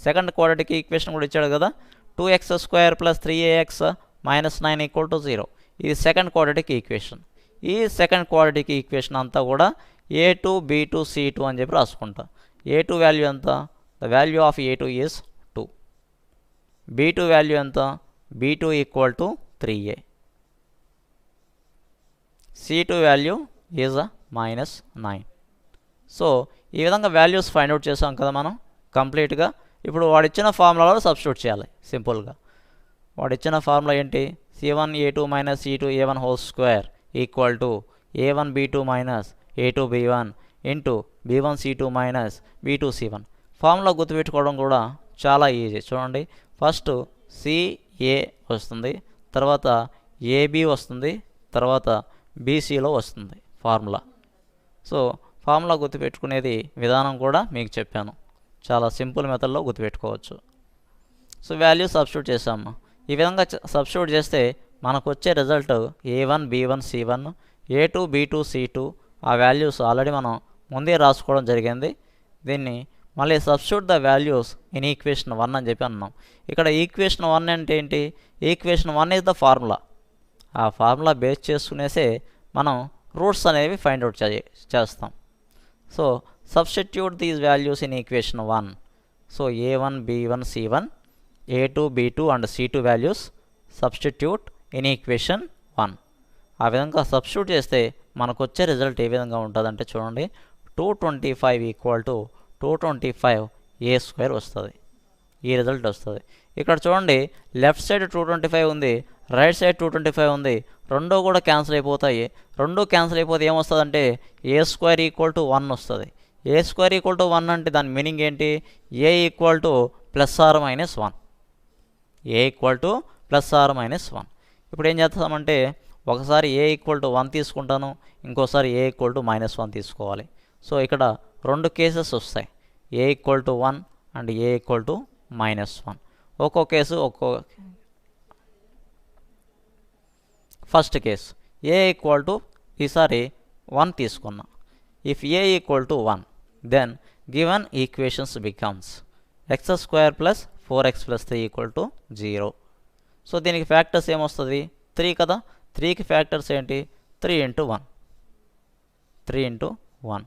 సెకండ్ క్వాడ్రాటిక్ ఈక్వేషన్ కూడా ఇచ్చాడు కదా, 2x² + 3ax - 9 = 0. ఇది సెకండ్ క్వాడ్రాటిక్ ఈక్వేషన్. ఈ సెకండ్ క్వాడ్రాటిక్ ఈక్వేషన్ అంతా కూడా a2 b2 c2 అని చెప్పి రాసుకుంటా. a2 వాల్యూ ఎంత? The value of a2 is 2. b2 value ఎంత? b2 = 3a. c2 value is -9. So ఈ విధంగా వాల్యూస్ ఫైండ్ అవుట్ చేసాం కదా మనం కంప్లీట్గా. ఇప్పుడు వాడిచ్చిన ఫార్ములాలో సబ్స్టిట్యూట్ చేయాలి సింపుల్గా. వాడిచ్చిన ఫార్ములా ఏంటి? c1a2 - c2a1 2 = a1b2 - a2b1 into b1c2 - b2c1. Formula గుర్తుపెట్టుకోవడం కూడా చాలా ఈజీ. చూడండి, ఫస్ట్ ca వస్తుంది, తర్వాత ab వస్తుంది, తర్వాత bcలో వస్తుంది ఫార్ములా. సో ఫార్ములా గుర్తుపెట్టుకునేది విధానం కూడా మీకు చెప్పాను. చాలా సింపుల్ మెథడ్లో గుర్తుపెట్టుకోవచ్చు. సో వాల్యూ సబ్స్టిట్యూట్ చేసాము. ఈ విధంగా సబ్స్టిట్యూట్ చేస్తే మనకు వచ్చే result a1 b1 c1, a2 b2 c2. ఆ వాల్యూస్ ఆల్రెడీ మనం ముందే రాసుకోవడం జరిగింది. దీన్ని మళ్ళీ substitute the values in equation 1 అని చెప్పి అన్నాం. ఇక్కడ ఈక్వేషన్ 1 అంటే ఏంటి? Equation 1 is the formula. ఆ ఫార్ములా బేస్ చేసుకునేసే మనం రూట్స్ అనేవి ఫైండ్ అవుట్ చేస్తాం. So substitute these values in equation 1. So a1 b1 c1, a2 b2 and c2 values substitute in equation 1. ఆ విధంగా సబ్స్టిట్యూట్ చేస్తే మనకు వచ్చే రిజల్ట్ ఏ విధంగా ఉంటుందంటే చూడండి, 225 = 225a² వస్తుంది. ఈ రిజల్ట్ వస్తుంది. ఇక్కడ చూడండి, లెఫ్ట్ సైడ్ 225 ఉంది, రైట్ సైడ్ 225 ఉంది. రెండూ కూడా క్యాన్సిల్ అయిపోతాయి. రెండూ క్యాన్సిల్ అయిపోతే ఏమొస్తుందంటే a² = 1 వస్తుంది. a² = 1 అంటే దాని మీనింగ్ ఏంటి? a = +or -1. a = +or -1. ఇప్పుడు ఏం చేస్తామంటే ఒకసారి a = 1 తీసుకుంటాను, ఇంకోసారి a = -1 తీసుకోవాలి. సో ఇక్కడ రెండు కేసెస్ వస్తాయి, a = 1 అండ్ a = -1. ఒక్కో కేసు ఫస్ట్ కేసు a ఈసారి 1 తీసుకున్నా. If a = 1, then given equations becomes x² + 4x + 3 = 0. So దీనికి ఫ్యాక్టర్స్ ఏమొస్తుంది? 3 కదా. 3కి ఫ్యాక్టర్స్ ఏంటి? 3 × 1. 3 × 1.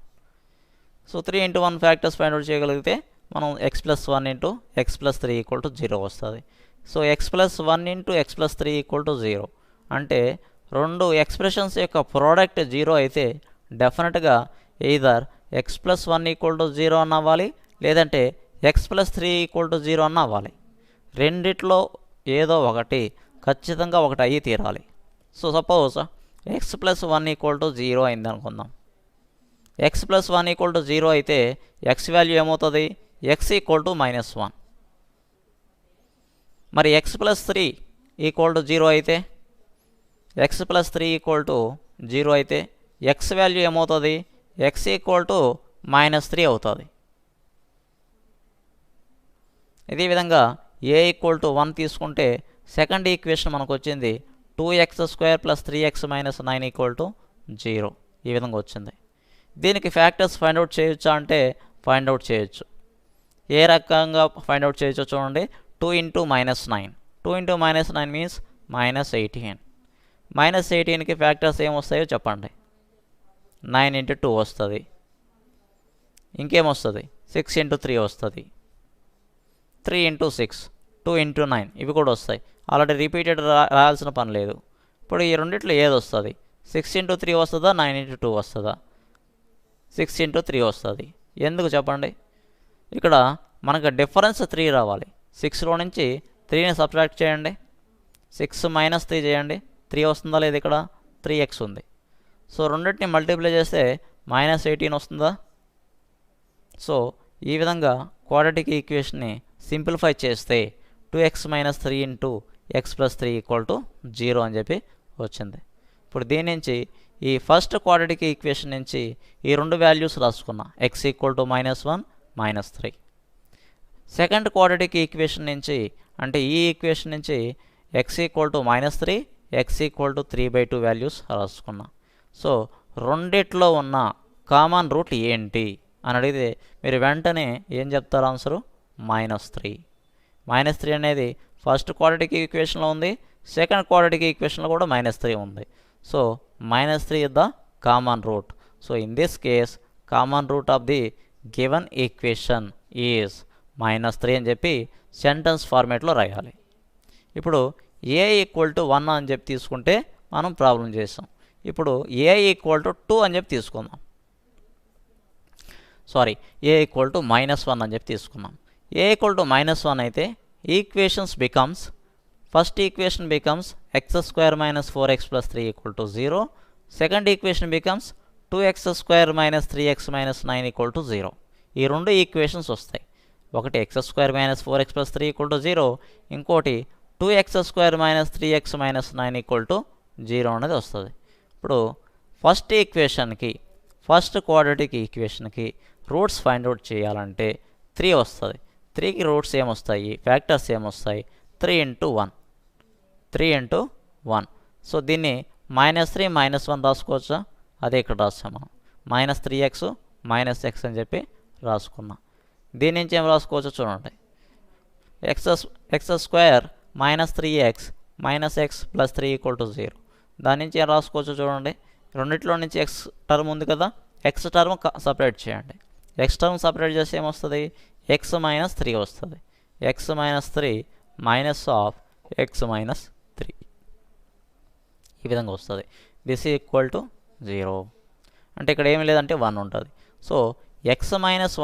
సో 3 × 1 ఫ్యాక్టర్స్ ఫైండ్ అవుట్ చేయగలిగితే మనం x + 1 × x + 3 = 0 వస్తుంది. సో x + 1 × x + 3 = 0 అంటే రెండు ఎక్స్ప్రెషన్స్ యొక్క ప్రోడక్ట్ 0 అయితే డెఫినెట్గా ఎయిదర్ x + 1 = 0 అన్న అవ్వాలి, లేదంటే x + 3 = 0 అన్న అవ్వాలి. రెండిట్లో ఏదో ఒకటి ఖచ్చితంగా ఒకటి అయ్యి తీరాలి. సో సపోజ్ x + 1 = 0 అయింది అనుకుందాం. x + 1 = 0 అయితే x వాల్యూ ఏమవుతుంది? x = -1. మరి x + 3 = 0 అయితే, x + 3 = 0 అయితే x వాల్యూ ఏమవుతుంది? x = -3 అవుతుంది. ఇదే విధంగా a = 1 తీసుకుంటే సెకండ్ ఈక్వేషన్ మనకు వచ్చింది 2x² + 3x - 9 = 0. ఈ విధంగా వచ్చింది. దీనికి ఫ్యాక్టర్స్ ఫైండ్ అవుట్ చేయొచ్చా అంటే ఫైండ్ అవుట్ చేయొచ్చు. ఏ రకంగా ఫైండ్ అవుట్ చేయొచ్చో చూడండి. 2 × -9. 2 × -9 మీన్స్ -18. -18కి ఫ్యాక్టర్స్ ఏమొస్తాయో చెప్పండి. 9 × 2 వస్తుంది. ఇంకేమొస్తుంది? 6 × 3 వస్తుంది. 3 × 6, 2 × 9 ఇవి కూడా వస్తాయి. ఆల్రెడీ రిపీటెడ్ రాయాల్సిన పని లేదు. ఇప్పుడు ఈ రెండిట్లో ఏది వస్తుంది? 6 × 3 వస్తుందా, 9 × 2 వస్తుందా? 6 × 3 వస్తుంది. ఎందుకు చెప్పండి? ఇక్కడ మనకు డిఫరెన్స్ 3 రావాలి. 6లో నుంచి 3ని సబ్ట్రాక్ట్ చేయండి, 6 - 3 చేయండి, 3 వస్తుందా లేదు? ఇక్కడ 3x ఉంది. సో రెండింటిని మల్టిప్లై చేస్తే -18 వస్తుందా? సో ఈ విధంగా క్వాడ్రాటిక్ ఈక్వేషన్ని సింప్లిఫై చేస్తే 2x - 3 × x + 3 = 0 అని చెప్పి వచ్చింది. ఇప్పుడు దీని నుంచి ఈ ఫస్ట్ క్వాడ్రాటిక్ ఈక్వేషన్ నుంచి ఈ రెండు వాల్యూస్ రాసుకున్నా. x = -1, -3. సెకండ్ క్వాడ్రాటిక్ ఈక్వేషన్ నుంచి అంటే ఈ ఈక్వేషన్ నుంచి x equal to -3 x equal to 3/2 values రాసుకున్నా. సో రెండిట్లో ఉన్న కామన్ రూట్ ఏంటి అని అడిగితే మీరు వెంటనే ఏం చెప్తారు ఆన్సరు? -3. -3 అనేది ఫస్ట్ క్వాడ్రాటిక్ ఈక్వేషన్లో ఉంది, సెకండ్ క్వాడ్రాటిక్ ఈక్వేషన్లో కూడా -3 ఉంది. So -3 is the common root. So in this case common root of the given equation is -3 అని చెప్పి సెంటెన్స్ ఫార్మేట్లో రాయాలి. ఇప్పుడు ఏ ఈక్వల్ టు 1 అని చెప్పి తీసుకుంటే మనం ప్రాబ్లం చేసాం. ఇప్పుడు ఏ ఈక్వల్ టు 2 అని చెప్పి తీసుకుందాం. సారీ, ఏ ఈక్వల్ టు -1 అని చెప్పి తీసుకున్నాం. ఏ ఈక్వల్ టు -1 అయితే equations becomes, first equation becomes x² - 4x + 3 = 0. Second equation becomes 2x² - 3x - 9 = 0. ఈ రెండు ఈక్వేషన్స్ వస్తాయి. ఒకటి x² - 4x + 3 = 0, ఇంకోటి 2x² - 3x - 9 = 0 అనేది వస్తుంది. ఇప్పుడు ఫస్ట్ ఈక్వేషన్కి, ఫస్ట్ క్వాడ్రాటిక్ ఈక్వేషన్కి రూట్స్ ఫైండ్ అవుట్ చేయాలంటే 3 వస్తుంది. 3కి రూట్స్ ఏమొస్తాయి, ఫ్యాక్టర్స్ ఏమొస్తాయి? 3 × 1, 3 × 1. సో దీన్ని -3 -1 రాసుకోవచ్చా? అదే ఇక్కడ రాసాము మనం -3x -x అని చెప్పి రాసుకున్నాం. దీని నుంచి ఏం రాసుకోవచ్చో చూడండి. x² - 3x - x + 3 = 0. దాని నుంచి ఏం రాసుకోవచ్చో చూడండి. రెండిట్లో నుంచి x టర్మ్ ఉంది కదా, x టర్మ్ సపరేట్ చేయండి. x టర్మ్ సపరేట్ చేస్తే ఏమొస్తుంది? x - 3 వస్తుంది. x - 3 - x - 3 ఈ విధంగా వస్తుంది. This equal to 0. అంటే ఇక్కడ ఏమి లేదంటే 1 ఉంటుంది. So x - 1 ×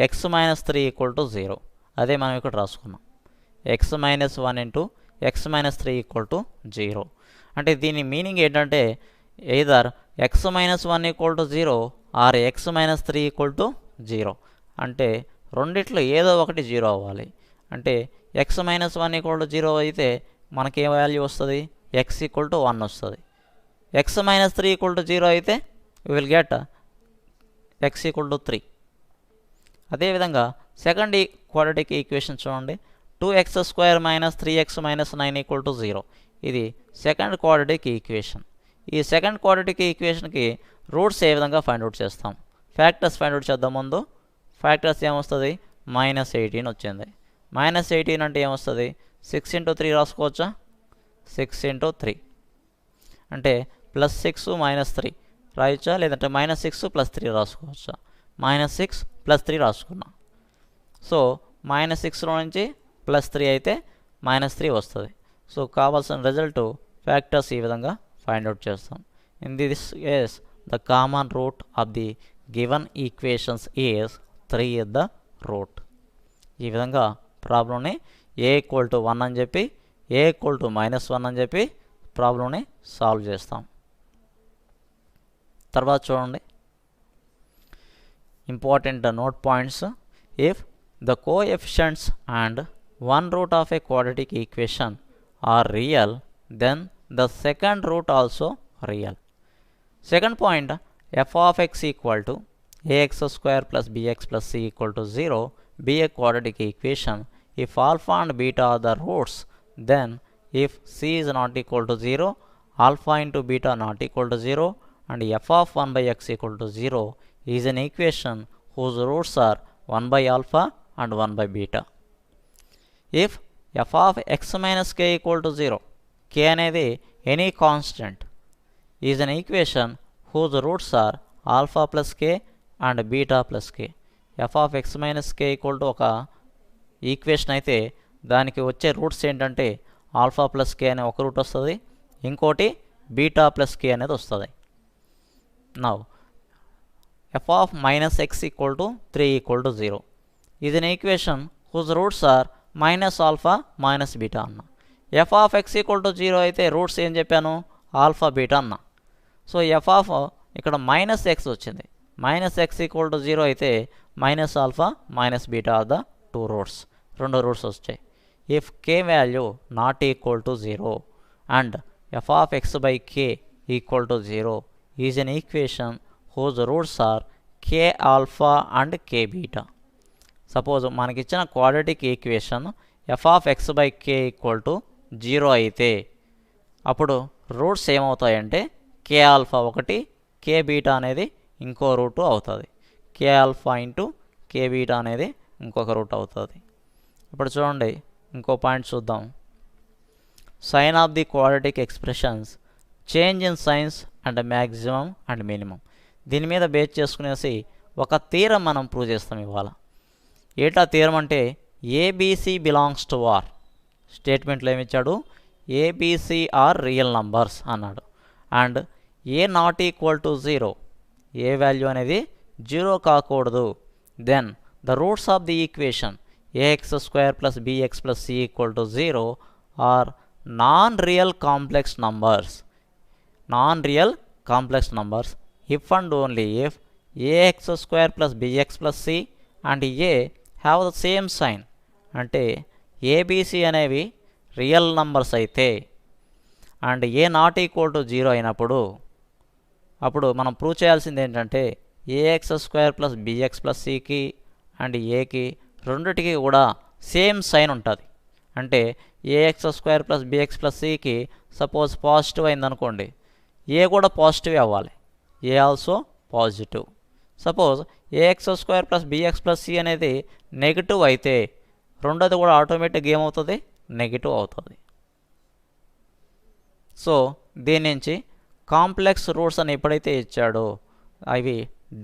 x - 3 = 0. అదే మనం ఇక్కడ రాసుకున్నాం. x - 1 × x - 3 = 0. అంటే దీని మీనింగ్ ఏంటంటే ఎయిదర్ x - 1 = 0 ఆర్ x - 3 = 0. అంటే రెండిట్లో ఏదో ఒకటి 0 అవ్వాలి. అంటే x - 1 = 0 అయితే మనకి ఏ వాల్యూ వస్తుంది? x = 1 వస్తుంది. x - 3 = 0 అయితే we will get x = 3. అదేవిధంగా సెకండ్ క్వాడ్రాటిక్ ఈక్వేషన్ చూడండి. 2x² - 3x - 9 = 0. ఇది సెకండ్ క్వాడ్రాటిక్ ఈక్వేషన్. ఈ సెకండ్ క్వాడ్రాటిక్ ఈక్వేషన్కి రూట్స్ ఏ విధంగా ఫైండ్ అవుట్ చేస్తాం? ఫ్యాక్టర్స్ ఫైండ్ అవుట్ చేద్దాం. ముందు ఫ్యాక్టర్స్ ఏమొస్తుంది? -18 వచ్చింది. -18 అంటే ఏమొస్తుంది? 6 × 3 రాసుకోవచ్చా? 6 × 3 అంటే +6 - 3 రాయొచ్చా? లేదంటే -6 + 3 రాసుకోవచ్చా? -6 + 3 రాసుకున్నాం. సో -6లో నుంచి +3 అయితే -3 వస్తుంది. సో కావాల్సిన రిజల్ట్ ఫ్యాక్టర్స్ ఈ విధంగా ఫైండ్ అవుట్ చేస్తాం. In this case the common root of the given equations is 3 is the route. ఈ విధంగా ప్రాబ్లంని a = 1 అని చెప్పి, a = -1 అని చెప్పి ప్రాబ్లంని సాల్వ్ చేస్తాం. తర్వాత చూడండి important note points. If the coefficients and one root of a quadratic equation are real, then the second root also real. Second point, f of x equal to ax² plus bx plus c equal to 0 be a quadratic equation if alpha and beta are the roots. Then if c is not equal to 0, alpha into beta not equal to 0, and f of 1 by x equal to 0 is an equation whose roots are 1 by alpha and 1 by beta. If f of x minus k equal to 0, k అనేది any constant, is an equation whose roots are alpha plus k and beta plus k. f of x minus k equal to ఒక equation అయితే దానికి వచ్చే roots ఏంటంటే alpha plus కే అనే ఒక route వస్తుంది, ఇంకోటి బీటా ప్లస్ కే అనేది వస్తుంది. Now f of minus x equal to 3 equal to 0 is an equation whose roots are minus alpha minus beta అన్న. F of x equal to 0 అయితే రూట్స్ ఏం చెప్పాను? ఆల్ఫా బీటా అన్న. సో ఎఫ్ ఆఫ్ ఇక్కడ minus x వచ్చింది. Minus x equal to 0 అయితే minus alpha minus beta are the 2 roots, 2 roots వచ్చాయి. If k value not equal to 0 and f of x by k equal to 0 is an equation whose roots are k alpha and K beta. Suppose మనకిచ్చిన quadratic equation F of x by k equal to 0 అయితే అప్పుడు roots ఏమవుతాయంటే కే alpha ఒకటి, కే beta అనేది ఇంకో root అవుతుంది. K alpha into K beta అనేది ఇంకొక root అవుతుంది. ఇప్పుడు చూడండి ఇంకో పాయింట్ చూద్దాం. Sign of the quadratic expressions change in signs and maximum and minimum. దీని మీద బేస్ చేసుకునేసి ఒక థీరం మనం ప్రూవ్ చేస్తాం ఇవాళ. ఏటా థీరం అంటే ఏబీసీ బిలాంగ్స్ టు ఆర్. స్టేట్మెంట్లో ఏమిచ్చాడు? ఏబీసీ ఆర్ రియల్ నంబర్స్ అన్నాడు. And a not equal to 0, a value అనేది 0 కాకూడదు. Then the roots of the equation a x square plus b x plus c equal to 0 are non real complex numbers. Non real complex numbers if and only if ax square plus bx plus c and a have the same sign. అంటే a b c అనేవి real numbers అయితే and a not equal to 0 అయినప్పుడు అప్పుడు మనం prove చేయాల్సింది ఏంటంటే a x square plus b x plus సికి and ఏకి రెండిటికి కూడా సేమ్ సైన్ ఉంటుంది. అంటే a x square plus b x plus సికి సపోజ్ పాజిటివ్ అయిందనుకోండి, ఏ కూడా పాజిటివ్ అవ్వాలి, a also positive. Suppose a x square plus b x plus c అనేది నెగిటివ్ అయితే రెండోది కూడా ఆటోమేటిక్గా ఏమవుతుంది? నెగిటివ్ అవుతుంది. సో దీని నుంచి కాంప్లెక్స్ రూట్స్ అని ఎప్పుడైతే ఇచ్చాడో అవి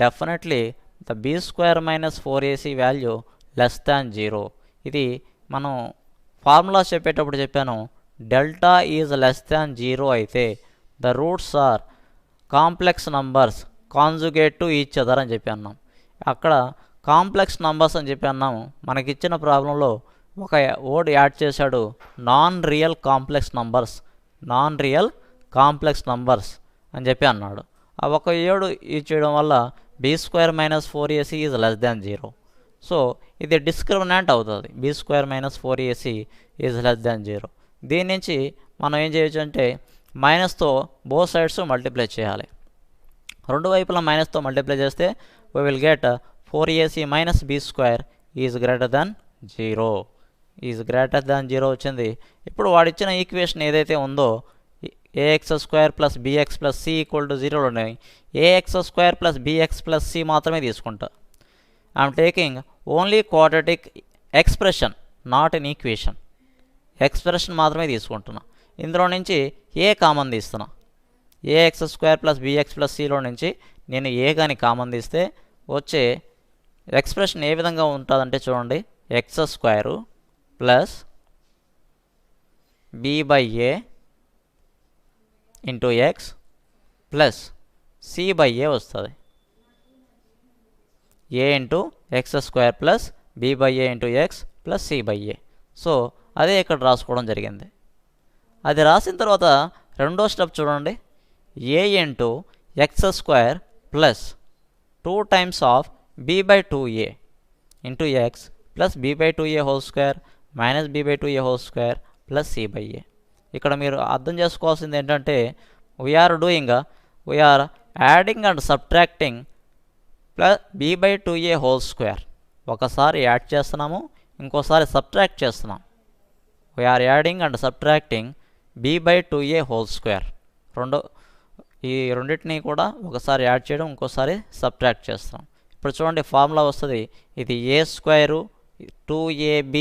definitely the B square minus 4ac value less than 0. ఇది మనం ఫార్ములా చెప్పేటప్పుడు చెప్పాను, డెల్టా ఈజ్ లెస్ దాన్ 0 అయితే the roots are complex numbers conjugate to each other అని చెప్పి అన్నాం. అక్కడ కాంప్లెక్స్ నంబర్స్ అని చెప్పి అన్నాము. మనకిచ్చిన ప్రాబ్లంలో ఒక వర్డ్ యాడ్ చేశాడు, non real complex numbers. Non real complex numbers అని చెప్పి అన్నాడు. ఆ ఒక ఏడు ఇచ్చేయడం వల్ల B square minus 4ac is less than 0. So ఇది డిస్క్రిమినెంట్ అవుతుంది. B square minus 4ac is less than 0. దీని నుంచి మనం ఏం చేయొచ్చు అంటే మైనస్తో బోత్ సైడ్స్ మల్టిప్లై చేయాలి. రెండు వైపులా మైనస్తో మల్టిప్లై చేస్తే we will get 4ac minus b square is greater than 0. Is greater than 0 వచ్చింది. ఇప్పుడు వాడిచ్చిన ఈక్వేషన్ ఏదైతే ఉందో a x square plus b x plus c equal to 0లోనే a x square plus b x plus c మాత్రమే తీసుకుంటా. I'm taking only quadratic expression, not an equation. Expression మాత్రమే తీసుకుంటున్నా. ఇందులో నుంచి ఏ కామన్ తీస్తున్నా. A x square plus b x plus సిలో నుంచి నేను ఏ కానీ కామన్ తీస్తే వచ్చే ఎక్స్ప్రెషన్ ఏ విధంగా ఉంటుందంటే చూడండి, x square plus b by a into x plus c by a వస్తుంది. A into X square plus b by a into x plus c by a. So అదే ఇక్కడ రాసుకోవడం జరిగింది. అది రాసిన తర్వాత రెండో స్టెప్ చూడండి, a into X square plus 2 times of b by 2a into x plus b by 2a whole square minus b by 2a whole square plus c by a. ఇక్కడ మీరు అర్థం చేసుకోవాల్సింది ఏంటంటే we're adding and subtracting plus b by 2a whole square. ఒకసారి add చేస్తున్నాము, ఇంకోసారి subtract చేస్తున్నాం. We're adding and subtracting b by 2a whole square. ఈ రెండింటినీ కూడా ఒకసారి యాడ్ చేయడం, ఇంకోసారి సబ్ట్రాక్ట్ చేస్తాం. ఇప్పుడు చూడండి ఫార్ములా వస్తుంది, ఇది ఏ స్క్వేరు 2ab,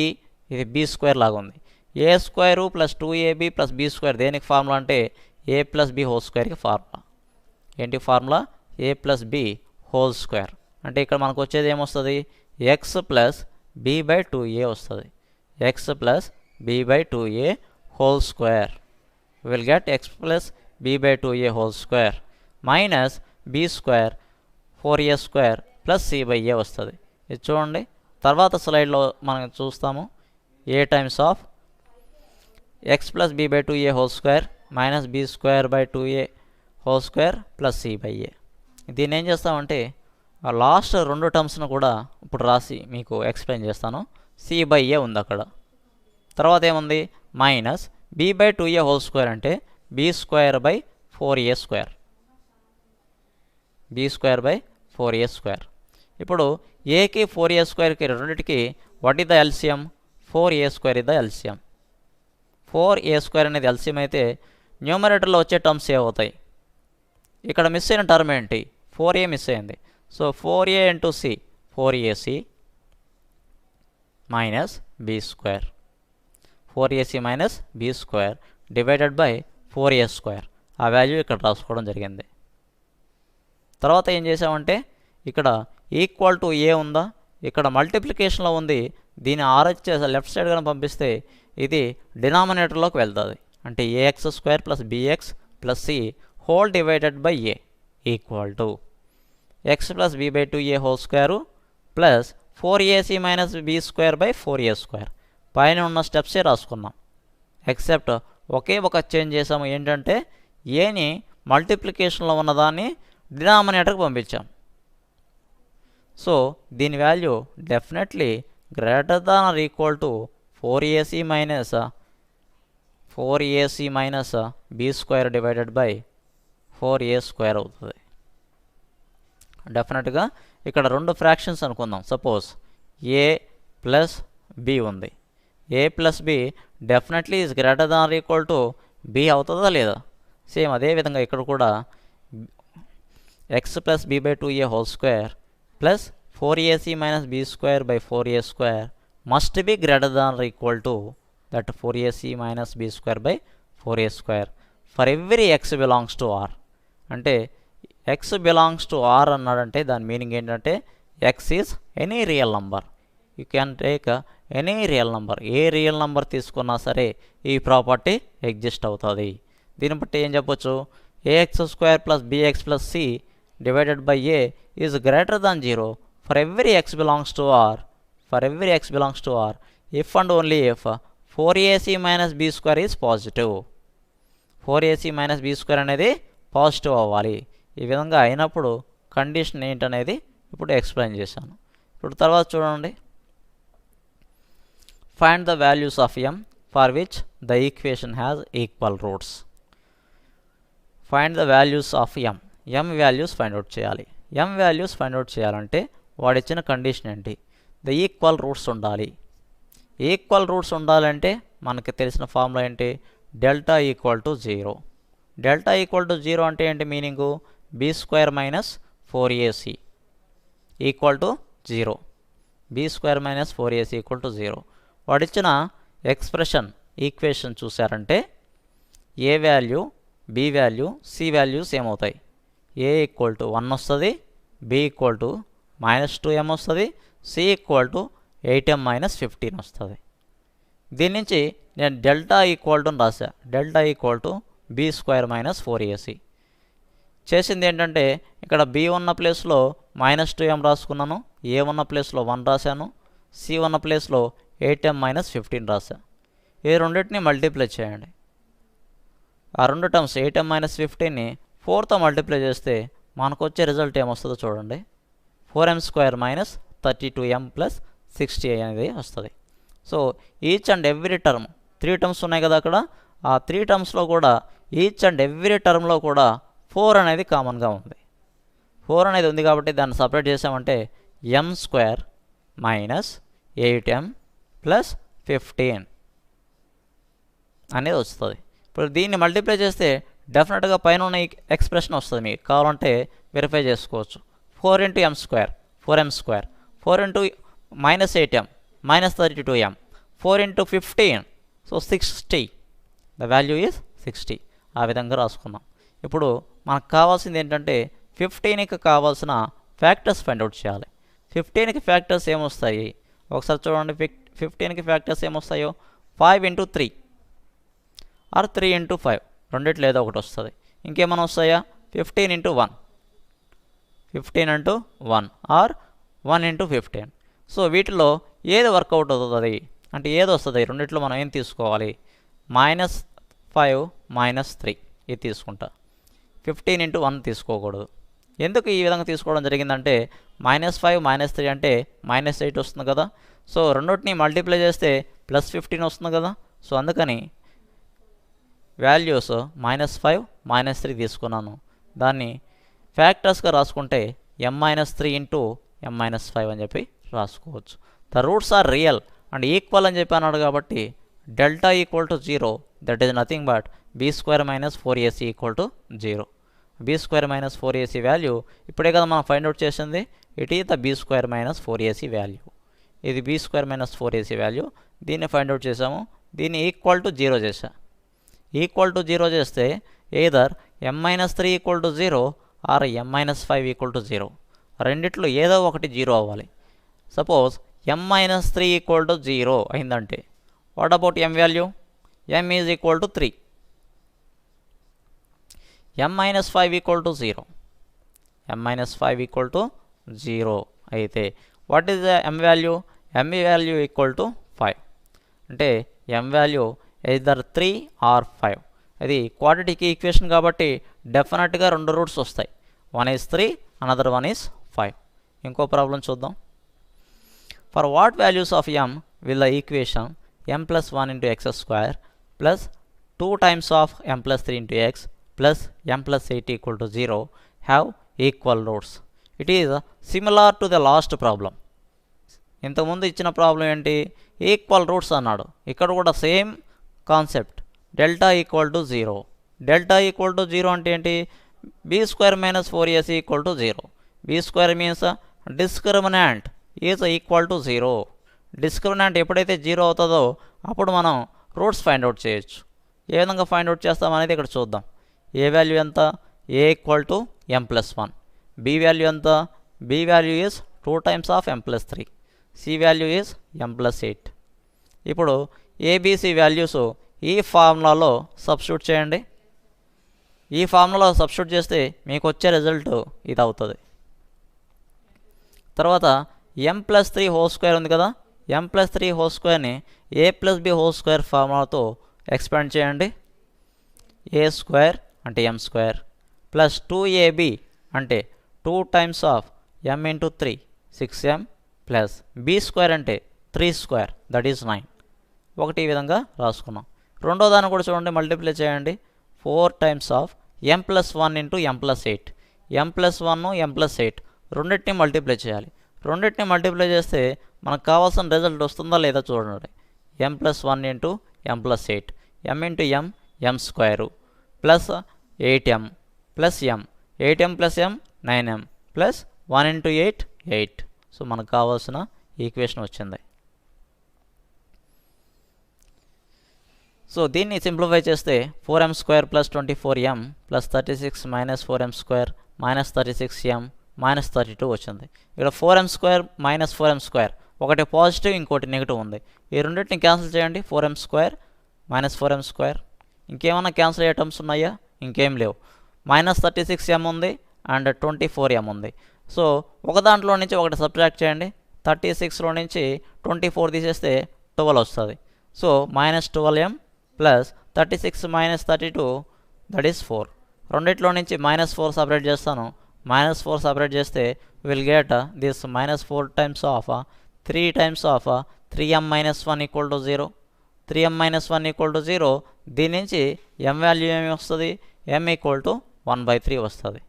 ఇది బి స్క్వేర్ లాగా ఉంది. A square plus 2ab plus B square దేనికి ఫార్ములా అంటే ఏ ప్లస్ బి హోల్ స్క్వేర్కి ఫార్ములా. ఏంటి ఫార్ములా? ఏ ప్లస్ బి హోల్ స్క్వేర్. అంటే ఇక్కడ మనకు వచ్చేది ఏమొస్తుంది? X plus b by 2a వస్తుంది. X plus b by 2a whole square. Will get x plus b by 2a whole square minus B square 4a square plus c by a వస్తుంది. ఇది చూడండి తర్వాత స్లైడ్లో మనం చూస్తాము. A times of x plus b by 2a whole square minus B square by 2a whole square plus c by a. దీన్ని ఏం చేస్తామంటే ఆ లాస్ట్ రెండు టర్మ్స్ను కూడా ఇప్పుడు రాసి మీకు ఎక్స్ప్లెయిన్ చేస్తాను. సి బై ఏ ఉంది అక్కడ. తర్వాత ఏముంది? Minus b by 2a whole square అంటే b square by 4a square. B square by 4a square. ఇప్పుడు ఏకి 4a² రెండింటికి what is the LCM? 4a² is the LCM. 4a² అనేది ఎల్సిఎం అయితే న్యూమరేటర్లో వచ్చే టర్మ్స్ ఏమవుతాయి? ఇక్కడ మిస్ అయిన టర్మ్ ఏంటి? 4a మిస్ అయింది. So 4a into C 4ac minus b². 4ac minus b² divided by 4a². ఆ వాల్యూ ఇక్కడ రాసుకోవడం జరిగింది. తర్వాత ఏం చేసామంటే ఇక్కడ ఈక్వల్ టు ఏ ఉందా, ఇక్కడ మల్టిప్లికేషన్లో ఉంది. దీన్ని ఆర్హెచ్ లెఫ్ట్ సైడ్ కనుక పంపిస్తే ఇది డినామినేటర్లోకి వెళ్తుంది. అంటే ax² plus bx plus C whole divided by A equal to x plus b/2a whole square plus 4ac minus b² by 4a². పైన ఉన్న స్టెప్సే రాసుకున్నాం. ఎక్సెప్ట్ ఒకే ఒక చేంజ్ చేసాము. ఏంటంటే ఏని మల్టిప్లికేషన్లో ఉన్నదాన్ని డినామినేటర్కి పంపించాం. సో దీని value definitely greater than or equal to 4ac minus b² divided by 4a² అవుతుంది. డెఫినెట్గా ఇక్కడ రెండు ఫ్రాక్షన్స్ అనుకుందాం. సపోజ్ ఏ ప్లస్ బి ఉంది. A plus b definitely is greater than or equal to b అవుతుందా లేదా? సేమ్ అదేవిధంగా ఇక్కడ కూడా x plus b/2a whole square plus 4ac minus b² by 4a² must be greater than or equal to that 4ac minus b² by 4a² for every x belongs to R. అంటే x belongs to R అన్నాడంటే దాని meaning ఏంటంటే x is any real number. You can take any real number. A real number తీసుకున్నా సరే ఈ property exist అవుతుంది. దీన్ని బట్టి ఏం చెప్పొచ్చు? ax² plus bx plus C divided by A is greater than 0 for every x belongs to R. For every x belongs to R if and only if 4ac minus b² is positive. 4ac minus b² అనేది positive అవ్వాలి. ఈ విధంగా అయినప్పుడు condition ఏంటనేది ఇప్పుడు explain చేశాను. ఇప్పుడు తర్వాత చూడండి. Find the values of m for which the equation has equal roots. Find the values of m values find out చేయాలి. m వాల్యూస్ ఫైండ్ అవుట్ చేయాలంటే వాడిచ్చిన కండిషన్ ఏంటి? ద ఈక్వల్ రూట్స్ ఉండాలి. ఈక్వల్ రూట్స్ ఉండాలంటే మనకి తెలిసిన ఫార్ములా ఏంటి? Delta equal to 0. Delta equal to 0 అంటే ఏంటి meaning? b² minus 4ac equal to 0. b² minus 4ac equal to 0. వాడిచ్చిన ఎక్స్ప్రెషన్ ఈక్వేషన్ చూసారంటే a value, b value, c values ఏమవుతాయి? ఏ ఈక్వల్ టు 1 వస్తుంది, బి ఈక్వల్ టు -2m వస్తుంది, C equal to 8m minus 15 వస్తుంది. దీని నుంచి నేను delta equal to రాసా. Delta equal to b² minus 4ac. చేసింది ఏంటంటే ఇక్కడ బి ఉన్న ప్లేస్లో -2m రాసుకున్నాను, ఏ ఉన్న ప్లేస్లో 1 రాశాను, సి ఉన్న ప్లేస్లో 8m మైనస్ 15 రాశా. ఈ రెండింటిని మల్టిప్లై చేయండి. ఆ రెండు టర్మ్స్ 8m మైనస్ 15ని 4తో మల్టిప్లై చేస్తే మనకు వచ్చే రిజల్ట్ ఏమొస్తుందో చూడండి. 4m² మైనస్ 32m ప్లస్ 60 అనేది వస్తుంది. So each and every term 3 terms ఉన్నాయి కదా అక్కడ. ఆ 3 టర్మ్స్లో కూడా ఈచ్ అండ్ ఎవ్రీ టర్మ్లో కూడా 4 అనేది కామన్గా ఉంది. 4 అనేది ఉంది కాబట్టి దాన్ని సపరేట్ చేసామంటే m² మైనస్ 8m ప్లస్ 15 అనేది వస్తుంది. ఇప్పుడు దీన్ని మల్టిప్లై చేస్తే డెఫినెట్గా పైన ఉన్న ఎక్స్ప్రెషన్ వస్తుంది. మీకు కావాలంటే వెరిఫై చేసుకోవచ్చు. 4 into m², 4m², 4 into minus 8m minus 32m, 4 into 15, so 60. The value is 60. ఆ విధంగా రాసుకున్నాం. ఇప్పుడు మనకు కావాల్సింది ఏంటంటే 15కి కావాల్సిన ఫ్యాక్టర్స్ ఫైండ్ అవుట్ చేయాలి. 15కి ఫ్యాక్టర్స్ ఏమొస్తాయి ఒకసారి చూడండి. 15కి ఫ్యాక్టర్స్ ఏమొస్తాయో 5 ఇంటూ 3 ఆర్ 3 ఇంటూ 5 రెండిట్లో ఏదో ఒకటి వస్తుంది. ఇంకేమైనా వస్తాయా? 15 into 1, 15 into 1 or 1 into 15. So వీటిలో ఏది వర్కౌట్ అవుతుంది అంటే ఏది వస్తుంది? రెండిట్లో మనం ఏం తీసుకోవాలి? -5 -3 ఇది తీసుకుంటా. 15 ఇంటూ 1 తీసుకోకూడదు. ఎందుకు ఈ విధంగా తీసుకోవడం జరిగిందంటే -5 -3 అంటే -8 వస్తుంది కదా. సో రెండింటిని మల్టిప్లై చేస్తే +15 వస్తుంది కదా. సో అందుకని వాల్యూస్ -5 -3 తీసుకున్నాను. దాన్ని ఫ్యాక్టర్స్గా రాసుకుంటే m -3 ఇంటూ m-5 అని చెప్పి రాసుకోవచ్చు. The roots are real and equal అని చెప్పి అన్నాడు కాబట్టి delta equal to 0, that is nothing but b² minus 4ac equal to 0. b² minus 4ac value ఇప్పుడే కదా మనం ఫైండ్ అవుట్ చేసింది. It is the b² minus 4ac value. ఇది b² minus 4ac value. దీన్ని ఫైండ్ అవుట్ చేసాము. దీన్ని equal to 0 చేసా. Equal to 0 చేస్తే either m-3 equal to 0 or m-5 equal to 0. రెండిట్లో ఏదో ఒకటి 0 అవ్వాలి. సపోజ్ m-3 ఈక్వల్ టు 0 అయిందంటే what about m value? m is equal to 3. m-5 equal to 0. m-5 equal to 0 అయితే what is the m value? m value equal to 5. అంటే m value either 3 are 5. అది quadratic equation కాబట్టి డెఫినెట్గా రెండు roots వస్తాయి. One is 3, another one is 5. ఇంకో problem చూద్దాం. For what values of m will the equation m+1 into x² plus 2 times of m+3 into x plus m+8 equal to 0 have equal roots? It is similar to the last problem. ఇంతకుముందు ఇచ్చిన problem ఏంటి? Equal roots అన్నాడు. ఇక్కడ కూడా same concept. Delta equal to 0. Delta equal to 0 అంటే ఏంటి? b² minus 4ac equal to 0. b² means discriminant is equal to 0. Discriminant ఎప్పుడైతే 0 అవుతుందో అప్పుడు మనం రూట్స్ ఫైండ్ అవుట్ చేయొచ్చు. ఏ విధంగా ఫైండ్ అవుట్ చేస్తాం అనేది ఇక్కడ చూద్దాం. ఏ వాల్యూ ఎంత? a equal to m+1. b value ఎంత? b value is 2 times of m+3. c value is m+8. ఇప్పుడు ఏబిసి వాల్యూస్ ఈ ఫార్ములాలో సబ్స్టిట్యూట్ చేయండి. ఈ ఫార్ములాలో సబ్స్టిట్యూట్ చేస్తే మీకు వచ్చే రిజల్ట్ ఇది అవుతుంది. తర్వాత m+3 హోల్ స్క్వేర్ ఉంది కదా, m+3 హోల్ స్క్వేర్ని a+b² ఫార్ములాతో ఎక్స్పాండ్ చేయండి. a² అంటే m² ప్లస్ 2ab అంటే 2 times of m into 3 6m plus b² అంటే 3² దట్ ఈజ్ 9. ఒకటి ఈ విధంగా రాసుకున్నాం. రెండో దాన్ని కూడా చూడండి, మల్టిప్లై చేయండి. 4 times of m+1 into m+8. m+1 m+8 రెండింటిని మల్టిప్లై చేయాలి. రెండింటిని మల్టిప్లై చేస్తే మనకు కావాల్సిన రిజల్ట్ వస్తుందా లేదా చూడండి. m+1 into m+8 m into m² plus 8m plus m 8m plus m 9m plus 1 into 8 8. So మనకు కావాల్సిన ఈక్వేషన్ వచ్చింది. సో దీన్ని సింప్లిఫై చేస్తే 4m² plus 24m plus 36 minus 4m² minus 36m minus 32 వచ్చింది. ఇక్కడ 4m² మైనస్ 4m², ఒకటి positive ఇంకోటి negative ఉంది. ఈ రెండింటిని క్యాన్సిల్ చేయండి. 4m² minus 4m². ఇంకేమైనా క్యాన్సిల్ అయ్యే టర్మ్స్ ఉన్నాయా? ఇంకేం లేవు. మైనస్ 36m ఉంది అండ్ 24m ఉంది. సో ఒక దాంట్లో నుంచి ఒకటి సబ్ట్రాక్ట్ చేయండి. 36లో నుంచి 24 తీసేస్తే 12 వస్తుంది. So minus 12m plus 36 minus 32 that is 4. రెండిట్లో నుంచి -4 సపరేట్ చేస్తాను. -4 సపరేట్ చేస్తే will get this -4 times of 3 times of 3m-1 equal to 0. 3m-1 equal to 0. దీని నుంచి m వాల్యూ ఏమి వస్తుంది? m ఈక్వల్ టు 1/3 వస్తుంది.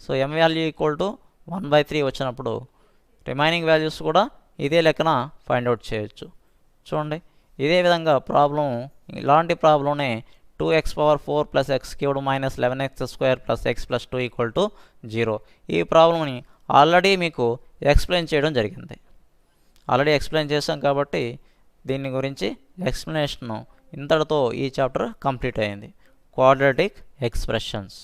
So m value equal to 1/3 వచ్చినప్పుడు రిమైనింగ్ వాల్యూస్ కూడా ఇదే లెక్కన ఫైండ్ అవుట్ చేయొచ్చు. చూడండి, ఇదే విధంగా ప్రాబ్లం, ఇలాంటి ప్రాబ్లంనే 2x⁴ plus x³ minus 11x² plus x plus 2 equal to 0. ఈ ప్రాబ్లంని ఆల్రెడీ మీకు ఎక్స్ప్లెయిన్ చేయడం జరిగింది. ఆల్రెడీ ఎక్స్ప్లెయిన్ చేశాం కాబట్టి దీని గురించి ఎక్స్ప్లెనేషన్ ఇంతటితో ఈ చాప్టర్ కంప్లీట్ అయింది. Quadratic expressions.